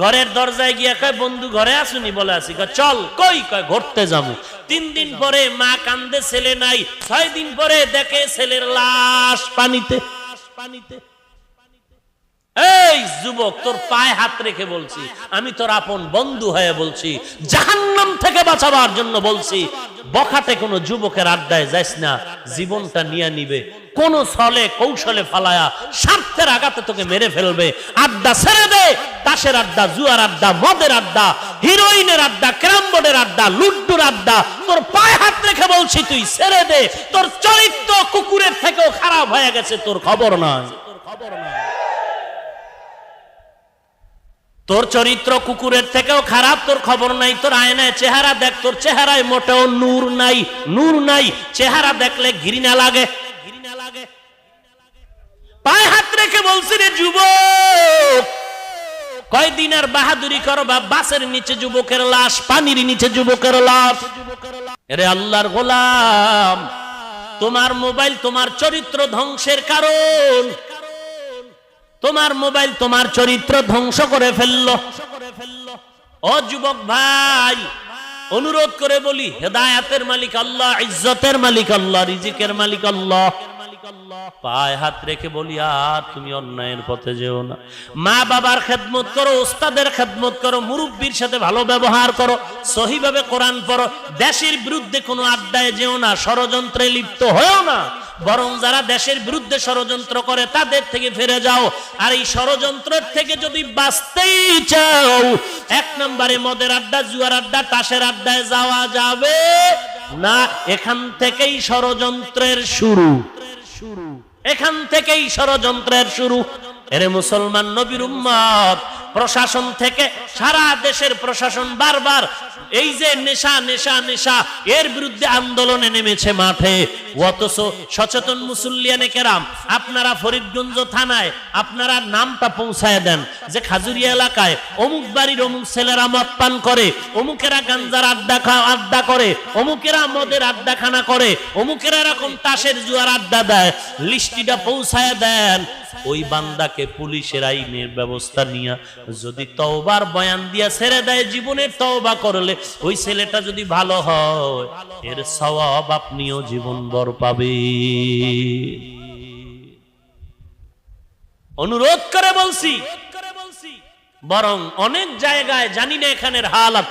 ঘরের দরজায় গিয়া কয়, বন্ধু ঘরে আসুনি? বলে আসি। চল। কই? কয় ঘুরতে যাবো। 3 দিন পরে মা কান্দে, ছেলে নাই। 6 দিন পরে দেখে ছেলের লাশ পানিতে। এই যুবক, তোর পায়ে হাত রেখে বলছি, আমি তোর আপন বন্ধু হয়ে বলছি, জাহান্নাম থেকে বাঁচাবার জন্য বলছি, বখাটে কোনো যুবকের আড্ডায় যাস না। জীবনটা নিয়ে নিবে, কোন ছলে কৌশলে ফালায়া স্বার্থের আঘাতে তোকে মেরে ফেলবে। আড্ডা ছেড়ে দে। তাসের আড্ডা, জুয়ার আড্ডা, মদের আড্ডা, হিরোইনের আড্ডা, ক্যারামবোর্ডের আড্ডা, লুড্ডুর আড্ডা, তোর পায়ে হাত রেখে বলছি তুই ছেড়ে দে। তোর চরিত্র কুকুরের থেকেও খারাপ হয়ে গেছে, তোর খবর নাই। তোর চরিত্র কুকুরের থেকেও খারাপ, তোর খবর নাই। তোর আয়নায় চেহারা দেখ, তোর চেহারায় মোটেও নূর নাই। চেহারা দেখলে ঘৃণা লাগে। পায়ে হাত রেখে বলছি রে যুবক, কয়দিন আর বাহাদুরি করো? বা বাসের নিচে যুবকের লাশ, পানির নিচে যুবকের লাশ। আরে আল্লাহর গোলাম, তোমার মোবাইল তোমার চরিত্র ধ্বংসের কারণ। তোমার মোবাইল তোমার চরিত্র ধ্বংস করে ফেললো। ও যুবক ভাই, অনুরোধ করে বলি, হেদায়েতের মালিক আল্লাহ, ইজ্জতের মালিক আল্লাহ, রিজিকের মালিক আল্লাহ। পায়ে হাত রেখে বলি, আর তুমি অন্যায়ের পথে যেও না। মা বাবার খেদমত করো, ওস্তাদের খেদমত করো, মুরব্বীর সাথে ভালো ব্যবহার করো, সহিভাবে কোরআন পড়ো। দেশের বিরুদ্ধে কোনো আড্ডায় যেও না, ষড়যন্ত্রে লিপ্ত হয়েও না। বরং যারা দেশের বিরুদ্ধে ষড়যন্ত্র করে তাদের থেকে ফিরে যাও। আর এই ষড়যন্ত্রের থেকে যদি বাঁচতেই চাও, 1 নম্বরে মদের আড্ডা, জুয়ার আড্ডা, তাসের আড্ডায় যাওয়া যাবে না। এখান থেকেই ষড়যন্ত্রের শুরু। এখান থেকেই ষড়যন্ত্রের শুরু। এরে মুসলমান নবীর উম্মত, প্রশাসন থেকে সারা দেশের প্রশাসন বারবার এই যে নেশা নেশা নেশা এর বিরুদ্ধে আন্দোলনে নেমেছে মাঠে। অথচ সচেতন মুসল্লিয়ানে কেরাম, আপনারা ফরিদগঞ্জ থানায় আপনারা নামটা পৌঁছায় দেন যে খাজুরিয়া এলাকায় অমুক বাড়ির অমুক ছেলেরা মদ পান করে, অমুকেরা গাঞ্জার আড্ডা করে, অমুকেরা মদের আড্ডাখানা করে, অমুকেরা এরকম তাসের জুয়ার আড্ডা দেয়। লিস্টিটা পৌঁছায় দেন। ওই বান্দাকে পুলিশের আইনের ব্যবস্থা নিয়ে যদি তওবার বয়ান দিয়া ছেড়ে দেয়, জীবনের তওবা করলে ওই ছেলেটা যদি ভালো হয়, এর সওয়াব আপনিও জীবনভর পাবে। অনুরোধ করে বলছি, বরং অনেক জায়গায় জানি না এখানের হালাত,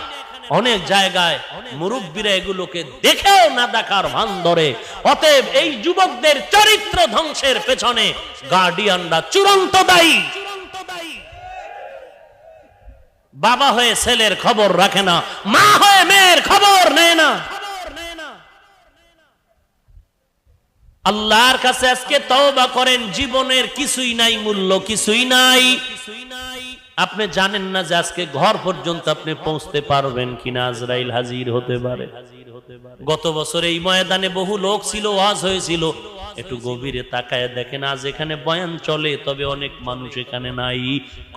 অনেক জায়গায় মুরব্বীরা এগুলোকে দেখেও না দেখার ভান ধরে। অতএব এই যুবকদের চরিত্র ধ্বংসের পেছনে গার্ডিয়ানরা চূড়ান্ত দায়ী। বাবা হয়ে ছেলের খবর রাখে না, মা হয়ে মেয়ের খবর নেয় না। আল্লাহর কাছে আজকে তওবা করেন, জীবনের কিছুই নাই, মূল্য কিছুই নাই। আপনি জানেন না যে আজকে ঘর পর্যন্ত আপনি পৌঁছতে পারবেন কিনা, আজরাইল হাজির হতে পারে। গত বছর এই ময়দানে বহু লোক ছিল, ওয়াজ হয়েছিল। একটু গভীরে তাকায় দেখেন, আজ এখানে বয়ান চলে, তবে অনেক মানুষ এখানে নাই,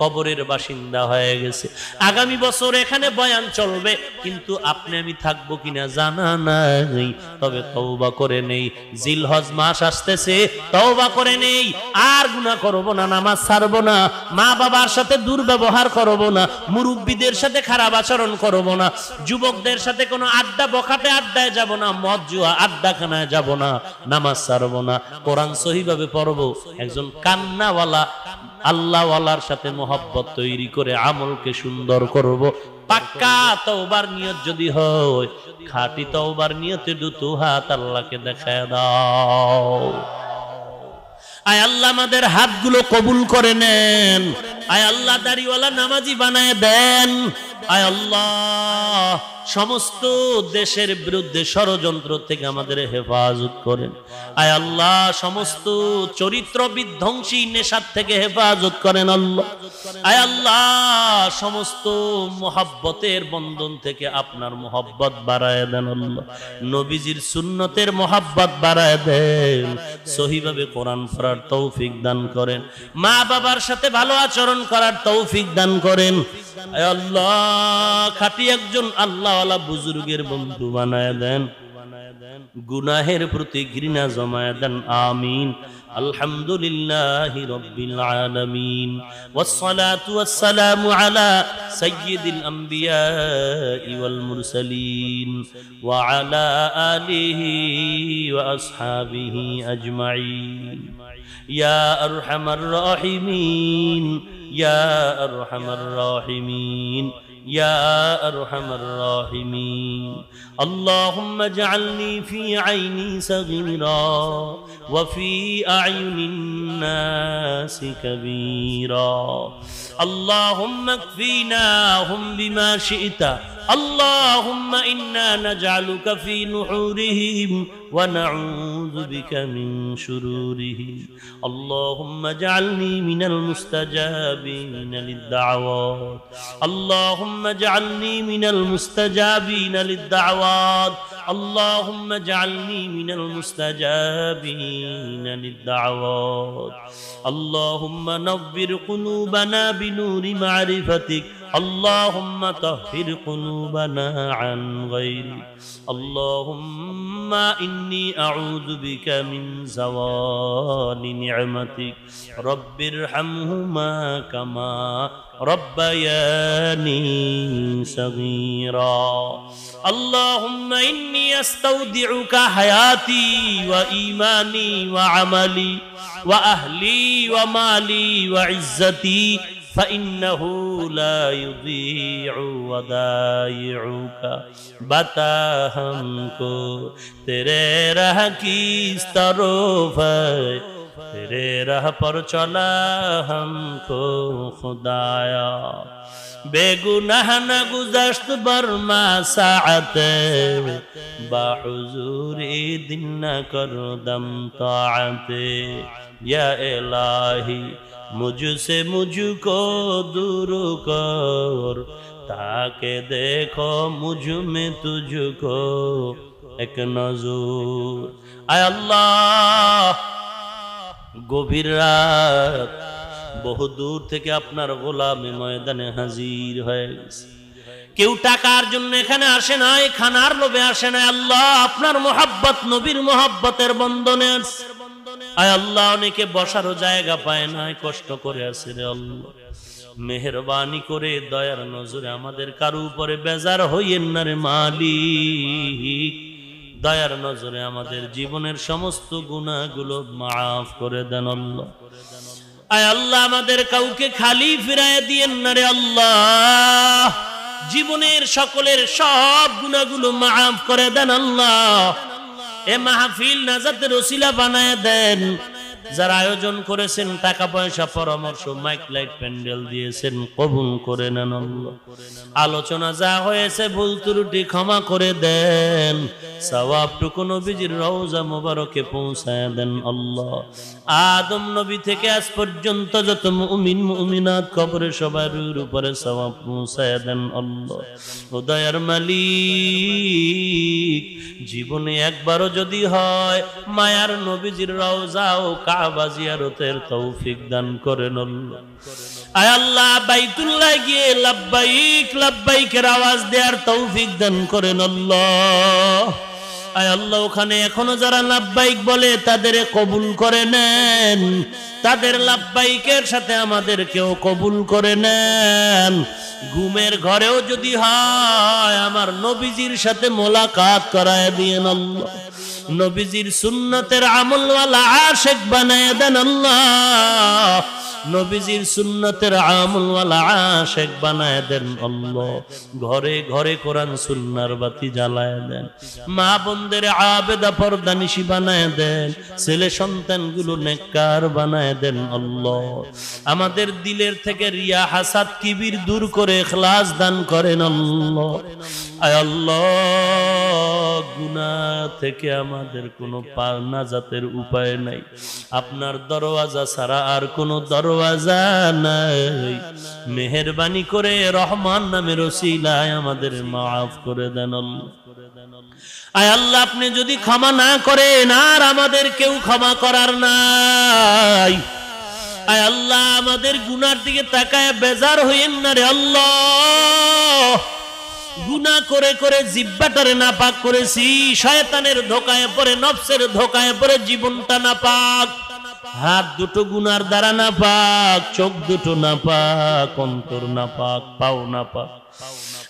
কবরের বাসিন্দা হয়ে গেছে। আগামী বছর এখানে বয়ান চলবে, কিন্তু আপনি আমি থাকবো কিনা জানা নাই। তবে তওবা করে নেই, জিলহজ মাস আসতেছে, তওবা করে নেই। আর গুনাহ করব না, নামাজ ছাড়বো না, মা বাবার সাথে দুর্ব্যবহার করব না, মুরব্বীদের সাথে খারাপ আচরণ করব না, যুবকদের সাথে কোনো আড্ডা বখাটে আড্ডায় যাব না, মদ জুয়া আড্ডাখানায় যাব না, নামাজ ছাড়বো না, কোরআন সহিভাবে পড়বো, একজন কান্নাওয়ালা আল্লাহওয়ালার সাথে মহব্বত তৈরি করে আমলকে সুন্দর করব। পাক্কা তওবার নিয়ত যদি হয়, খাঁটি তওবার নিয়তে দুটো হাত আল্লাহকে দেখায় দাও। আয় আল্লাহ আমাদের হাতগুলো কবুল করে নেন। আয় আল্লাহ দাড়িওয়ালা নামাজি বানায় দেন। আয় আল্লাহ সমস্ত দেশের বিরুদ্ধে ষড়যন্ত্র থেকে আমাদের হেফাজত করেন। আয় আল্লাহ সমস্ত চরিত্র বিধ্বংসী নেশার থেকে হেফাজত করেন আল্লাহ। আয় আল্লাহ সমস্ত মোহাব্বতের বন্ধন থেকে আপনার মোহাব্বত বাড়ায় দেন আল্লাহ। নবীজির সুন্নতের মোহাব্বত বাড়ায় দেন। সহিভাবে কোরআন পড়ার তৌফিক দান করেন। মা বাবার সাথে ভালো আচরণ করার তৌফিক দান করেন। আয় আল্লাহ খাঁটি একজন আল্লাহওয়ালা বুজুর্গের বন্ধু বানায় দেন। গুনাহের প্রতি ঘৃণা জমায় দেন। আমিন। আলহামদুলিল্লাহি রাব্বিল আলামিন। ওয়াসসালাতু ওয়াসসালামু আলা সাইয়্যিদিল আমবিয়াই ওয়াল মুরসালিন ওয়া আলা আলিহি ওয়া আসহাবিহি আজমাইন। ইয়া আরহামার রাহিমিন, ইয়া আরহামার রাহিমিন, يا أرحم الراحمين. اللهم اجعلني في عيني صغيرا وفي أعين الناس كبيرا. اللهم اكفيناهم بما شئت. اللهم إنا نجعلك في نحورهم ونعوذ بك من شرورهم. اللهم اجعلني من المستجابين للدعوات. اللهم اجعلني من المستجابين للدعوات. اللهم اجعلني من المستجابين للدعوات. اللهم نور قلوبنا بنور معرفتك. اللهم طهر قلوبنا عن غيرك. اللهم إني أعوذ بك من زوال نعمتك. رب ارحمهما كما ربياني صغيرا. اللهم إني أستودعك حياتي وإيماني وعملي وأهلي ومالي وعزتي فإنه لا يضيع ودائعك. बता हमको तेरे राह की तरफ है, तेरे राह पर चला हमको खुदाया बेगुनाह न गुज़श्त बरमा साअते बाहुज़ूरी दिन न कर दम ताअते या इलाही मुझसे मुझको दूर कर ताके देखो मुझ में तुझको एक नजर आय अल्लाह गभीर रात বহু দূর থেকে আপনার গোলামে ময়দানে হাজির হয়ে গেছে কেউ টাকার জন্য এখানে আসে নাই খানার লোভে আসে নাই আল্লাহ আপনার মোহাব্বত নবীর মোহাব্বতের বন্ধনে আছে আয় আল্লাহ অনেকে বসারও জায়গা পায় না কষ্ট করে আছে রে আল্লাহ মেহেরবানি করে দয়ার নজরে আমাদের কারো উপরে বেজার হইয়েন না রে মালিক দয়ার নজরে আমাদের জীবনের সমস্ত গুনাহগুলো maaf করে দেন আল্লাহ আয় আল্লাহ আমাদের কাউকে খালি ফিরায় দিয়েন না রে আল্লাহ জীবনের সকলের সব গুনাহগুলো maaf করে দেন আল্লাহ এ মাহফিল নাজাতের ওসিলা বানায় দেন যারা আয়োজন করেছেন টাকা পয়সা পরামর্শ মাইক লাইট প্যান্ডেল দিয়েছেন কবুল করে নেন আল্লাহ আলোচনা যা হয়েছে ভুল ত্রুটি ক্ষমা করে দেন সওয়াবটুকু নবীজির রওজা মোবারকে পৌঁছায় দেন আল্লাহ আদম নবী থেকে আজ পর্যন্ত যত মুমিন মুমিনাত কবরে সবার উপরে সওয়াব পৌঁছায় দেন আল্লাহ ও দয়ার মালিক জীবনে একবারও যদি হয় মায়ার নবীজির রওজা ও কাবা জিয়ারতের তৌফিক দান করেন আল্লাহ আয় আল্লাহ বাইতুল্লাহ গিয়ে লাব্বাইক লাব্বাইকের আওয়াজ দেওয়ার তৌফিক দান করেন আল্লাহ আয় আল্লাহ ওখানে এখনো যারা লাব্বাইক বলে তাদের কবুল করে নেন তাদের লাব্বাইকের সাথে আমাদেরকেও কবুল করে নেন ঘুমের ঘরেও যদি হয় আমার নবীজির সাথে মোলাকাত করায় দিয়েন আল্লাহ নবীজির সুন্নতের আমলওয়ালা আশিক বানায় দেন আল্লাহ নবীজির সুন্নতের আমলওয়ালা আশিক বানায় দেন আল্লাহ ঘরে ঘরে কোরআন সুন্নাহর বাতি জ্বালায় দেন মা বোনদের আবেদা পর্দানিশী বানায় দেন ছেলে সন্তানগুলো নেককার বানায় দেন আল্লাহ আমাদের দিলের থেকে রিয়া হাসাদ কিবির দূর করে ইখলাস দান করেন আল্লাহ আয় আল্লাহ গুনাহ থেকে আমাদের কোনো নাজাতের উপায় নাই আপনার দরওয়াজা ছাড়া আর কোনো দরওয়াজা নাই মেহেরবানি করে রহমান নামের ওসিলায় আমাদের maaf করে দেন আল্লাহ আয় আল্লাহ আপনি যদি ক্ষমা না করেন আর আমাদের কেউ ক্ষমা করার নাই আয় আল্লাহ আমাদের গুনার দিকে তাকায় বেজার হইেন না রে আল্লাহ গুনাহ করে করে জিহ্বাটারে নাপাক করেছি শয়তানের ধোঁকায় পড়ে নফসের ধোঁকায় পড়ে জীবনটা নাপাক হাত দুটো গুনার দ্বারা নাপাক চোখ দুটো নাপাক অন্তর নাপাক পাও নাপাক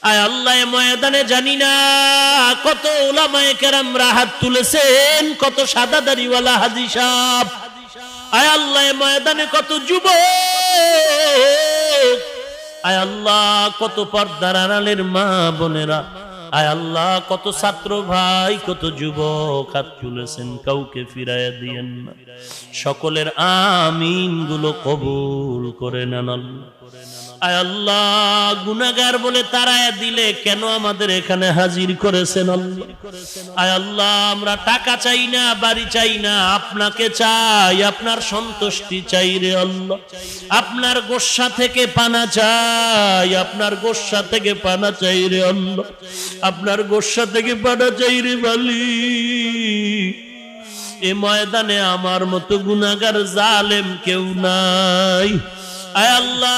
আয় আল্লাহ ময়দানে জানি না কত উলামায়ে কেরামরা হাত তুলেছেন কত সাদা দাড়িওয়ালা হাজী সাহেব আয় আল্লাহ ময়দানে কত যুবক আয় আল্লাহ কত পর্দার আড়ালের মা বোনেরা আয় আল্লাহ কত ছাত্র ভাই কত যুবক হাত তুলেছেন কাউকে ফিরাইয়া দিয়েন না সকলের আমিন গুলো কবুল করে নেন আল্লাহ আয় আল্লাহ গুনাহগার বলে তারায়া দিলে কেন আমাদের এখানে হাজির করেছেন আল্লাহ আয় আল্লাহ আমরা টাকা চাই না বাড়ি চাই না আপনাকে চাই আপনার সন্তুষ্টি চাই রে আল্লাহ আপনার গোসা থেকে পানা চাই আপনার গোসা থেকে পানা চাই রে আল্লাহ আপনার গোসা থেকে পানা চাই রে মালিক এই ময়দানে আমার মতো গুনাহগার জালেম কেউ নাই আয় আল্লাহ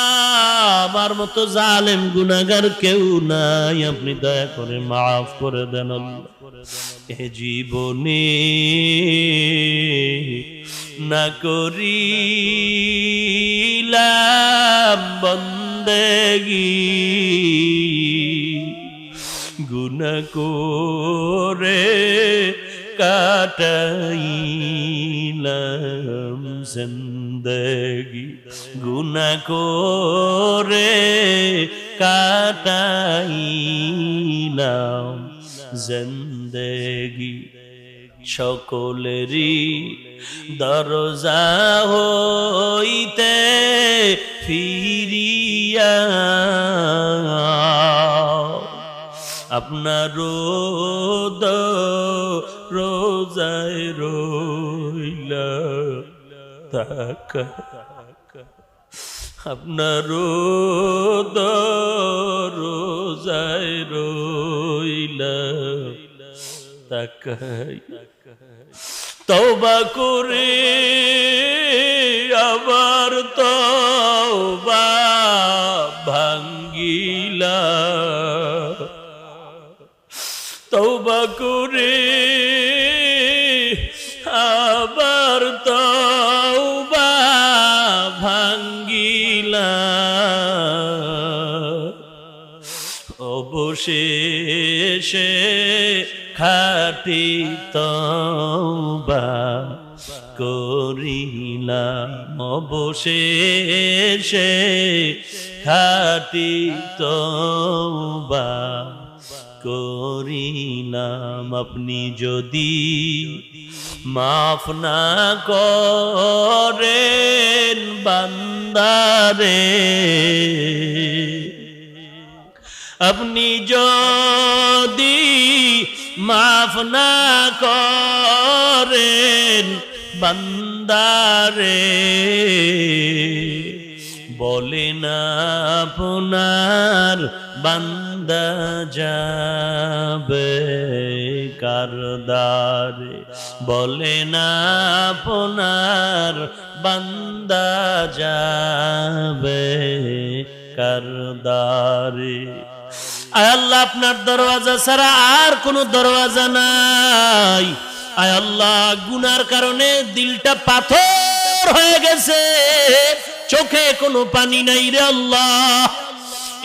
আমার মতো জালেম গুনাহগার কেউ নাই আপনি দয়া করে maaf করে দেন আল্লাহ এ জীবনে না করিলাম বন্দেগী গুনাহ করে কাটাইলাম জিন্দেগি গুনাহ করে কাটাইলাম জিন্দেগি সকলেরই দরজা হইতে ফিরিয়া আপনার রোজায় রইলা তাকা আপনার রোজায় রইলা তাকাই তওবা করে আবার তওবা ভাঙ্গিলা তওবা করে আবার তওবা ভাঙ্গিলা অবশেষে খাঁটি তওবা করিলাম অবশেষে খাঁটি তওবা করিলাম আপনি যদি মাফ না করেন বান্দারে আপনি যদি মাফ না করেন বান্দারে বলেন আপনার বান্দা যাবে কারদারে বলেন আপনার বান্দা যাবে কারদারে আয় আল্লাহ আপনার দরওয়াজা ছাড়া আর কোনো দরওয়াজা নাই আয় আল্লাহ গুনার কারণে দিলটা পাথর হয়ে গেছে চোখে কোনো পানি নাই রে আল্লাহ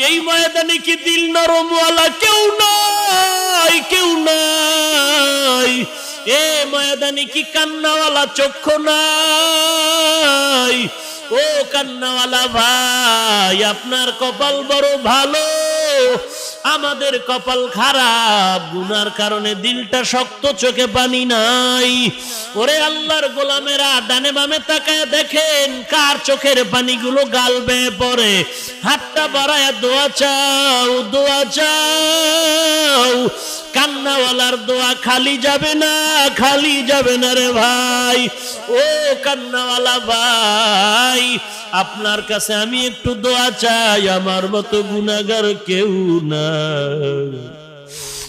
এই ময়দানে কি দিল নরমওয়ালা কেউ নাই এ ময়দানে কি কান্নাওয়ালা চক্ষু নাই ও কান্নাওয়ালা ভাই আপনার কপাল বড় ভালো আমাদের কপাল খারাপ গুনার কারণে দিলটা শক্ত চোখে পানি নাই ওরে আল্লাহর গোলামেরা ডানে বামে তাকায় দেখেন কার চোখের পানিগুলো গাল বেয়ে পড়ে হাতটা বাড়ায় দোয়া চাও কান্নাওয়ালার দোয়া খালি যাবে না রে ভাই ও কান্নাওয়ালা ভাই আপনার কাছে আমি একটু দোয়া চাই আমার মতো গুনাহগার কেউ না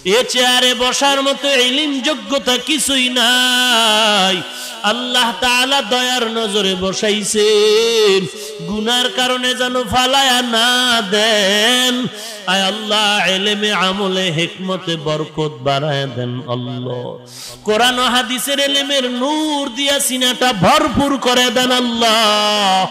এ চেয়ারে বসার মতো ইলম যোগ্যতা কিছুই নাই আল্লাহ তাআলা দয়ার নজরে বসাইছেন গুনার কারণে যেন ফালায়া না দেন আয় আল্লাহ ইলমে আমলে হিকমতে বরকত বাড়ায় দেন আল্লাহ কোরআন ও হাদিসের ইলমের নূর দিয়া সিনাটা ভরপুর করে দেন আল্লাহ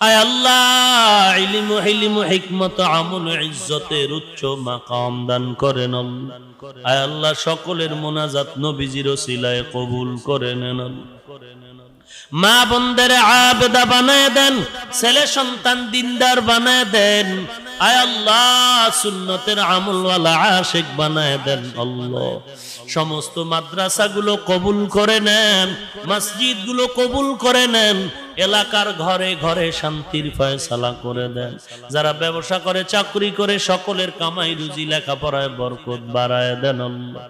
আয় আল্লাহ ইলম হিকমত আমল ইজ্জতের উচ্চ মাকাম দান করেন আল্লাহ আয় আল্লাহ সকলের মোনাজাত নবীজির ওসিলায় কবুল করে নেন মা বোনদের আবেদা বানায় দেন ছেলে সন্তান দিনদার বানায় দেন আয় আল্লাহ সুন্নতের আমলওয়ালা আশিক বানায় দেন আল্লাহ সমস্ত মাদ্রাসাগুলো কবুল করে নেন মসজিদগুলো কবুল করে নেন এলাকার ঘরে ঘরে শান্তির ফয়সালা করে দেন যারা ব্যবসা করে চাকরি করে সকলের কামাই রুজি লেখাপড়ায় বরকত বাড়ায় দেন আল্লাহ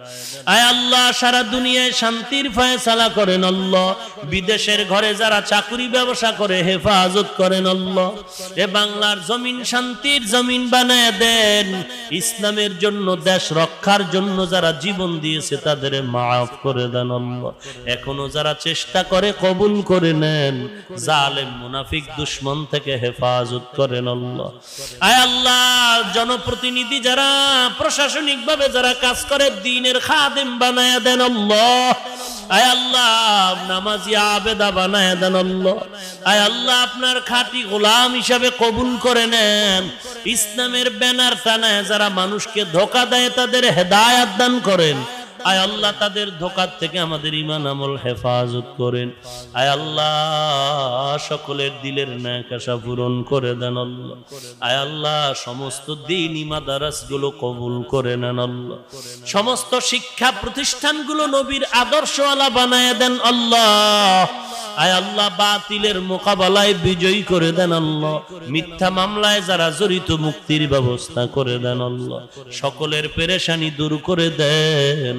আয় আল্লাহ সারা দুনিয়ায় শান্তির ফয়সালা করেন আল্লাহ বিদেশের ঘরে যারা চাকরি ব্যবসা করে হেফাজত করেন আল্লাহ এ বাংলার জমিন শান্তির জমিন বানায় দেন ইসলামের জন্য দেশ রক্ষার জন্য যারা জীবন দিয়েছে তাদের মাফ করে দেন আল্লাহ এখনো যারা চেষ্টা করে কবুল করে নেন জালেম মুনাফিক দুশমন থেকে হেফাজত করেন আল্লাহ আয় আল্লাহ জনপ্রতিনিধি যারা প্রশাসনিক ভাবে যারা কাজ করে দ্বীনের খাদেম বানায়া দেন আল্লাহ আয় আল্লাহ নামাজি আবেদা বানায়া দেন আল্লাহ আয় আল্লাহ আপনার খাঁটি গোলাম হিসাবে কবুল করে নেন ইসলামের ব্যানার টানায় যারা মানুষকে ধোঁকা দেয় তাদের হেদায়েত দান করেন আয় আল্লাহ তাদের ধোঁকার থেকে আমাদের ঈমান আমল হেফাজত করেন। আয় আল্লাহ সকলের দিলের ন্যাক আশা পূরণ করে দেন আল্লাহ। আয় আল্লাহ সমস্ত দ্বীনি মাদ্রাসাগুলো কবুল করে নেন আল্লাহ। সমস্ত শিক্ষা প্রতিষ্ঠানগুলো নবীর আদর্শওয়ালা বানায় দেন আল্লাহ। আয় আল্লাহ বাতিলের মোকাবেলায় বিজয়ী করে দেন আল্লাহ। মিথ্যা মামলায় যারা জড়িত মুক্তির ব্যবস্থা করে দেন আল্লাহ। সকলের পেরেশানি দূর করে দেন।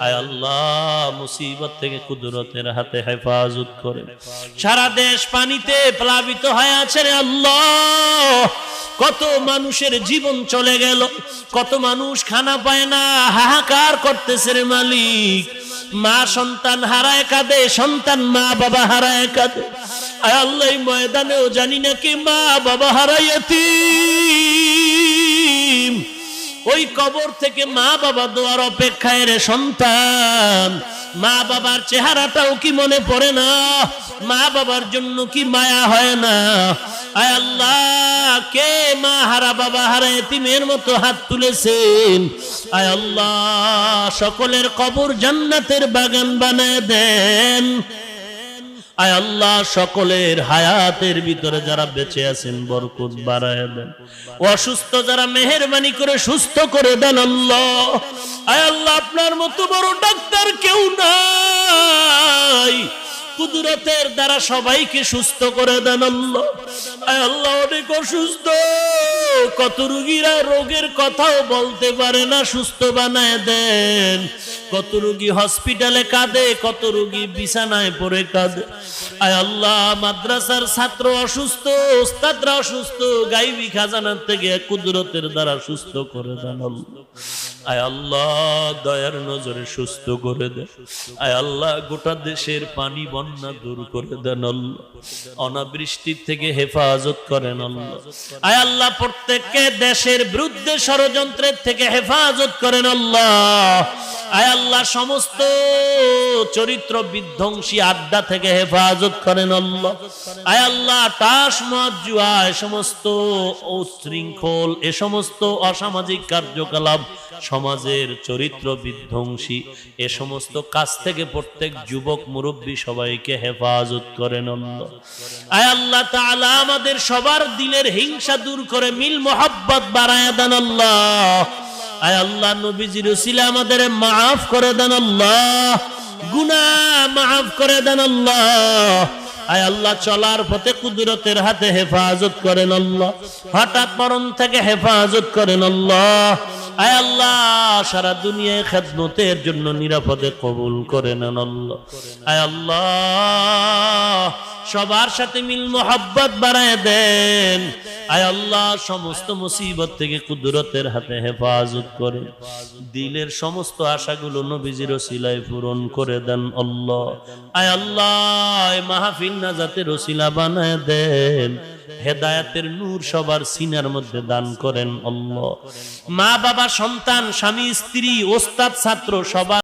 আয় আল্লাহ মুসিবত থেকে কুদরতের হাতে হেফাজত করেন। সারা দেশ পানিতে প্লাবিত হয়ে আছে রে আল্লাহ। কত মানুষের জীবন চলে গেল, কত মানুষ খানা পায় না, হাহাকার করতেছে রে মালিক। মা সন্তান হারায় কাঁদে, সন্তান মা বাবা হারায় কাঁদে। আয় আল্লাহ ময়দানেও জানি না কি মা বাবা হারায় এতিম। ওই কবর থেকে মা বাবা দোয়ার অপেক্ষায় রে সন্তান। মা বাবার চেহারাটাও কি মনে পড়ে না? মা বাবার জন্য কি মায়া হয় না? আয় আল্লাহ কে মা হারা বাবা হারা এতিমের মতো হাত তুলেছেন? আয় আল্লাহ সকলের কবর জান্নাতের বাগান বানায় দেন। আয় আল্লাহ সকলের হায়াতের ভিতরে যারা বেঁচে আছেন বরকত বাড়ায় দেন। অসুস্থ যারা মেহেরবানি করে সুস্থ করে দেন আল্লাহ। আয় আল্লাহ আপনার মতো বড় ডাক্তার কেউ নাই, কুদরতের দ্বারা সবাইকে সুস্থ করে দেন আল্লাহ। আয় আল্লাহ অনেক অসুস্থ, কত রোগীরা রোগের কথাও বলতে পারে না, সুস্থ বানায় দেন। কত রোগী হসপিটালে কাঁদে, কত রোগী বিছানায় পড়ে কাঁদে। আয় আল্লাহ মাদ্রাসার ছাত্র অসুস্থ, ওস্তাদরা অসুস্থ, গাইবি খাজানার থেকে কুদরতের দ্বারা সুস্থ করে দেন আল্লাহ। আয় আল্লাহ দয়ার নজরে সুস্থ করে দেন। আয় আল্লাহ গোটা দেশের পানি বন্যা দূর করে দেন আল্লাহ। অনাবৃষ্টির থেকে হেফাজত করেন আল্লাহ। আয় আল্লাহ প্রত্যেককে দেশের বিরুদ্ধে ষড়যন্ত্রের থেকে হেফাজত করেন আল্লাহ। আয় আল্লাহ সমস্ত চরিত্র বিধ্বংসী আড্ডা থেকে হেফাজত করেন আল্লাহ। আয় আল্লাহ তাস মদ জুয়া এ সমস্ত উচ্ছৃঙ্খল এ সমস্ত অসামাজিক কার্যকলাপ, সমাজের চরিত্র বিধ্বংসী এ সমস্ত কাজ থেকে প্রত্যেক যুবক মুরব্বী সবাইকে হেফাজত করেন আল্লাহ। আয় আল্লাহ তাআলা আমাদের সবার দিলের হিংসা দূর করে মিল মোহাব্বত বাড়ায় দেন আল্লাহ। আয় আল্লাহ নবীজির উসিলা আমাদের মাফ করে দেন আল্লাহ, গুনাহ মাফ করে দেন আল্লাহ। আয় আল্লাহ চলার পথে কুদরতের হাতে হেফাজত করেন আল্লাহ। হঠাৎ মরণ থেকে হেফাজত করেন আল্লাহ। আয় আল্লাহ সারা দুনিয়ায় খেদমতের জন্য নিরাপদে কবুল করে নেন আল্লাহ। আয় আল্লাহ সবার সাথে মিল মোহাব্বত বাড়ায় দেন। আয় আল্লাহ সমস্ত মুসিবত থেকে কুদরতের হাতে হেফাজত করেন। দিলের সমস্ত আশাগুলো নবীজির ওসিলায় পূরণ করে দেন আল্লাহ। আয় আল্লাহ মাহফিল নাজাতের ওসিলা বানায় দেন। হেদায়েতের নূর সবার সিনার মধ্যে দান করেন আল্লাহ। মা বাবা সন্তান স্বামী স্ত্রী ওস্তাদ ছাত্র সবার